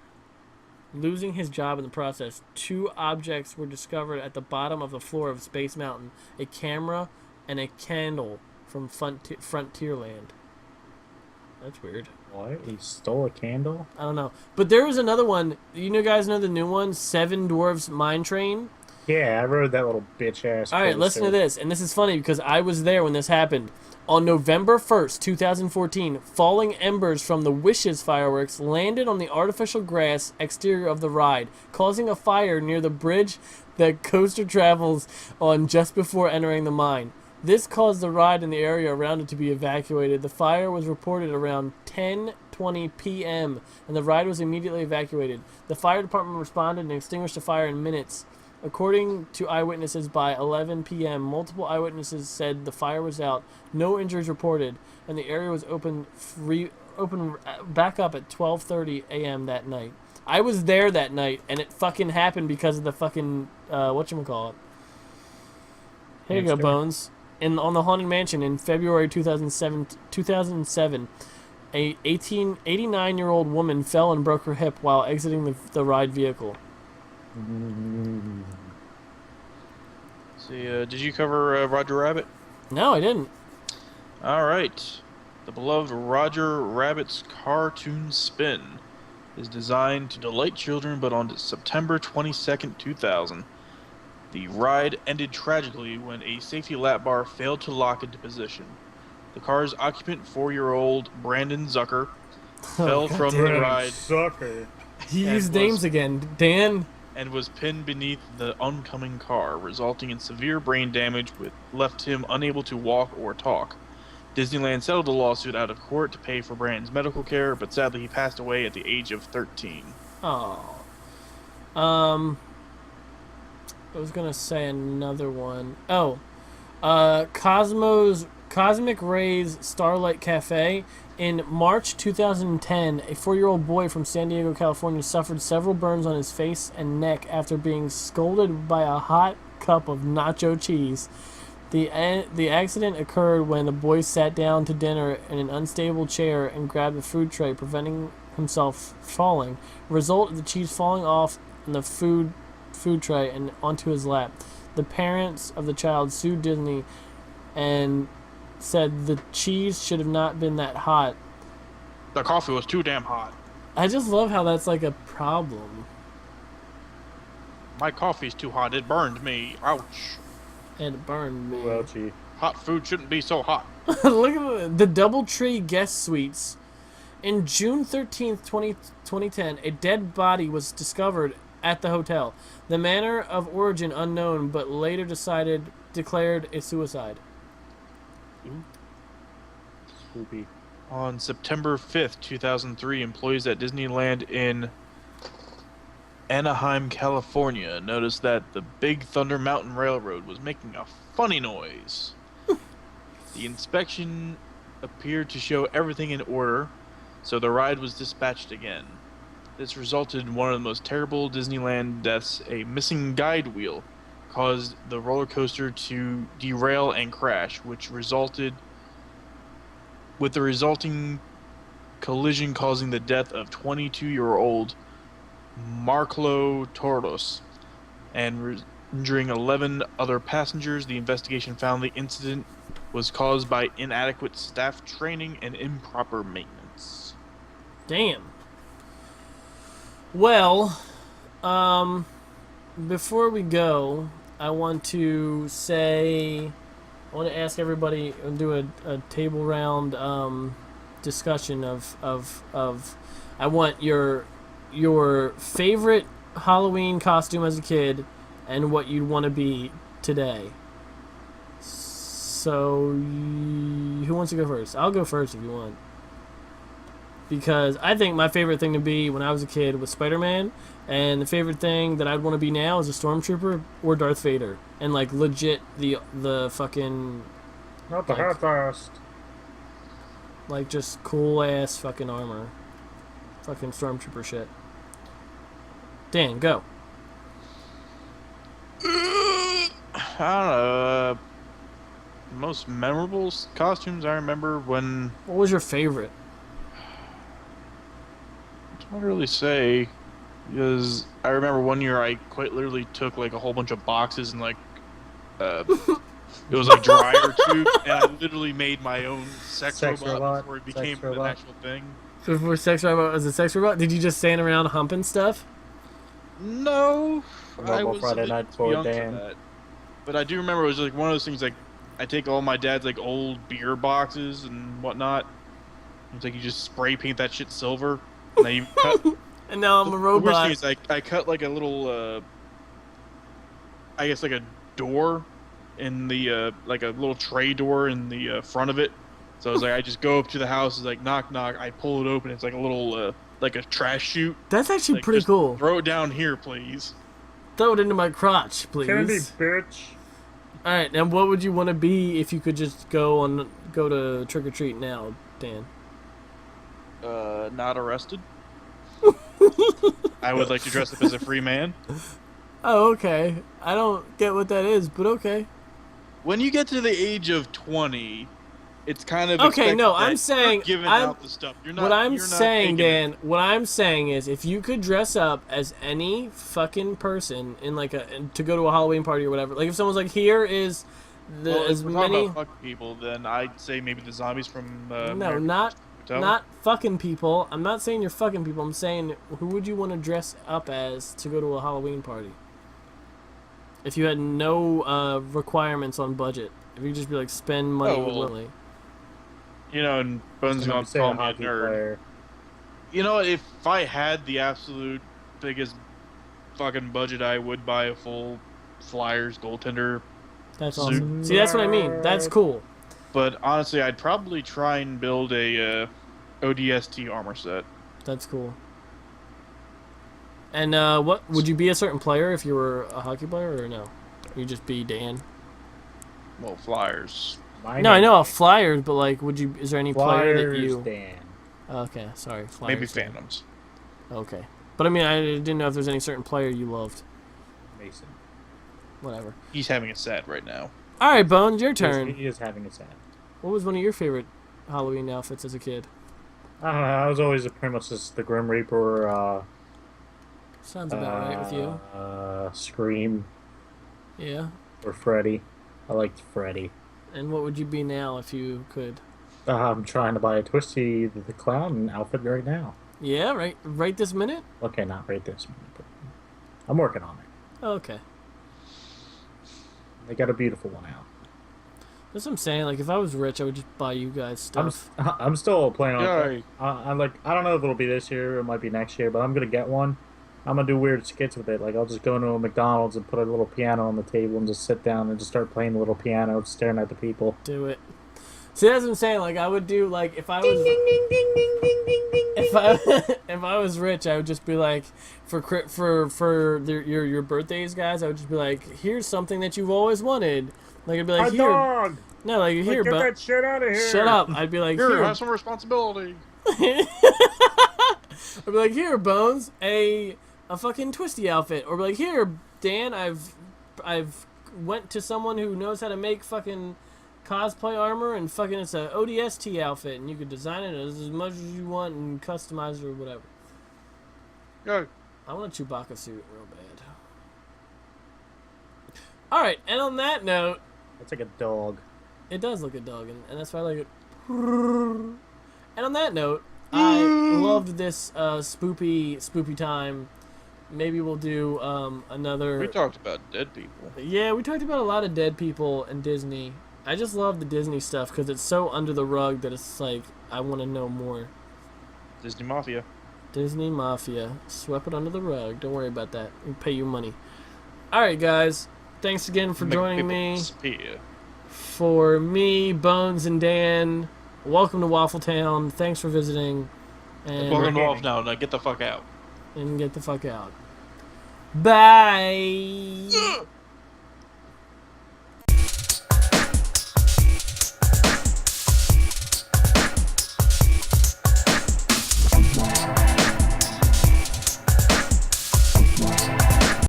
losing his job in the process. 2 objects were discovered at the bottom of the floor of Space Mountain: a camera and a candle from Frontierland. That's weird. What? He stole a candle? I don't know. But there was another one. You guys know the new one, Seven Dwarfs Mine Train? Yeah, I rode that little bitch ass. All right, listen to this. And this is funny because I was there when this happened. On November 1st, 2014, falling embers from the Wishes fireworks landed on the artificial grass exterior of the ride, causing a fire near the bridge that coaster travels on just before entering the mine. This caused the ride and the area around it to be evacuated. The fire was reported around 10:20 p.m., and the ride was immediately evacuated. The fire department responded and extinguished the fire in minutes. According to eyewitnesses, by 11 p.m., multiple eyewitnesses said the fire was out, no injuries reported, and the area was open back up at 12:30 a.m. that night. I was there that night, and it fucking happened because of the fucking, whatchamacallit. Here you go, Bones. On the Haunted Mansion in February 2007, A 89-year-old woman fell and broke her hip while exiting the ride vehicle. See, did you cover Roger Rabbit? No, I didn't. All right. The beloved Roger Rabbit's cartoon spin is designed to delight children, but on September 22nd, 2000, the ride ended tragically when a safety lap bar failed to lock into position. The car's occupant, 4-year-old Brandon Zucker, fell God from damn the it. ride Sucker. He And used was- names again. Dan. and was pinned beneath the oncoming car, resulting in severe brain damage, which left him unable to walk or talk. Disneyland settled the lawsuit out of court to pay for Brandon's medical care, but sadly he passed away at the age of 13. Oh. I was gonna say another one. Oh. Cosmic Rays Starlight Cafe. In March 2010, a 4-year-old boy from San Diego, California suffered several burns on his face and neck after being scolded by a hot cup of nacho cheese. The accident occurred when the boy sat down to dinner in an unstable chair and grabbed the food tray, preventing himself falling. The result of the cheese falling off the food tray and onto his lap. The parents of the child sued Disney and said the cheese should have not been that hot. The coffee was too damn hot. I just love how that's like a problem. My coffee's too hot. It burned me. Ouch. It burned me. Well, gee. Hot food shouldn't be so hot. Look at the Doubletree guest suites. In June 13th, 2010, a dead body was discovered at the hotel. The manner of origin unknown, but later declared a suicide. Spoopy. On September 5th, 2003, employees at Disneyland in Anaheim, California noticed that the Big Thunder Mountain Railroad was making a funny noise. The inspection appeared to show everything in order, so the ride was dispatched again. This resulted in one of the most terrible Disneyland deaths. A missing guide wheel caused the roller coaster to derail and crash, with the resulting collision causing the death of 22-year-old Marcelo Tordos and injuring 11 other passengers. The investigation found the incident was caused by inadequate staff training and improper maintenance. Damn. Well, before we go, I want to ask everybody and do a table round discussion of I want your favorite Halloween costume as a kid and what you'd want to be today. So, who wants to go first? I'll go first if you want. Because I think my favorite thing to be when I was a kid was Spider-Man, and the favorite thing that I'd want to be now is a Stormtrooper or Darth Vader, and like legit the fucking Not the Like- half-assed. like just cool ass fucking armor, fucking Stormtrooper shit. Dan, go. I don't know. Most memorable costumes I remember when. What was your favorite? I don't really say, because I remember one year I quite literally took like a whole bunch of boxes and like it was like dryer tube, and I literally made my own sex robot before it became an actual thing. So before sex robot was a sex robot, did you just stand around humping stuff? No, I Normal was Friday a bit night too for young for Dan. that. But I do remember it was like one of those things like I take all my dad's like old beer boxes and whatnot. It's like you just spray paint that shit silver. And then you cut. And now I'm a The worst robot. thing is I cut like a little, I guess like a door in the like a little tray door in the front of it. So I was like, I just go up to the house, it's like knock knock. I pull it open. It's like a little like a trash chute. That's actually Like, pretty just cool. Throw it down here, please. Throw it into my crotch, please. Candy, bitch. All right, now what would you want to be if you could just go to trick or treat now, Dan? Not arrested. I would like to dress up as a free man. Oh, okay. I don't get what that is, but okay. When you get to the age of 20, it's kind of Okay, expected no, that I'm saying you're giving I'm out the stuff. You're not. what I'm you're not saying, taking it. Dan. What I'm saying is, if you could dress up as any fucking person in like to go to a Halloween party or whatever, like if someone's like, here is the Well, as if we're talking many. about fuck people, then I'd say maybe the zombies from No, American Hotel. not fucking people. I'm not saying you're fucking people. I'm saying who would you want to dress up as to go to a Halloween party? If you had no requirements on budget, if you could just be like spend money Oh, well, willingly. You know, and Bonesy's gonna Say a call me a hockey nerd. player. You know, if I had the absolute biggest fucking budget, I would buy a full Flyers goaltender. That's Suit. awesome. See, that's what I mean. That's cool. But honestly, I'd probably try and build a ODST armor set. That's cool. And what would you be a certain player if you were a hockey player or no? You just be Dan. Well, Flyers. No, I know Flyers, but like, would you? Is there any player that Flyers, you? Dan. Okay, sorry, Flyers. Maybe Dan. Phantoms. Okay, but I mean, I didn't know if there's any certain player you loved. Mason. Whatever. He's having a set right now. All right, Bones, your turn. He is having a sad. What was one of your favorite Halloween outfits as a kid? I don't know. I was always pretty much just the Grim Reaper. Sounds about right with you. Scream Yeah. or Freddy. I liked Freddy. And what would you be now if you could? I'm trying to buy a Twisty the Clown outfit right now. Yeah, right this minute? Okay, not right this minute, but I'm working on it. Okay. They got a beautiful one out. That's what I'm saying. Like, if I was rich, I would just buy you guys stuff. I'm still planning on. Yay. I'm like, I don't know if it'll be this year or it might be next year, but I'm gonna get one. I'm gonna do weird skits with it. Like, I'll just go into a McDonald's and put a little piano on the table and just sit down and just start playing the little piano, staring at the people. Do it. See, that's what I'm saying. Like, I would do, like, if I was... If I was rich, I would just be like, your birthdays, guys, I would just be like, here's something that you've always wanted. Like, I'd be like, A here... dog! No, like, here, Get but... that shit out of here! Shut up. I'd be like, Here, here... have some responsibility. I'd be like, here, Bones, a fucking Twisty outfit. Or be like, here, Dan, I've went to someone who knows how to make fucking cosplay armor, and fucking it's a ODST outfit, and you can design it as much as you want and customize it or whatever. Go. I want a Chewbacca suit real bad. Alright, and on that note, It's like a dog. it does look a dog, and that's why I like it. And on that note, I loved this spoopy time. Maybe we'll do another... We talked about dead people. Yeah, we talked about a lot of dead people and Disney. I just love the Disney stuff because it's so under the rug that it's like, I want to know more. Disney Mafia. Disney Mafia. Swept it under the rug. Don't worry about that. We pay you money. Alright, guys. Thanks again for Make joining people me. disappear. For me, Bones, and Dan, welcome to Waffle Town. Thanks for visiting. And, Welcome to Waffle now get the fuck out. and get the fuck out. Bye!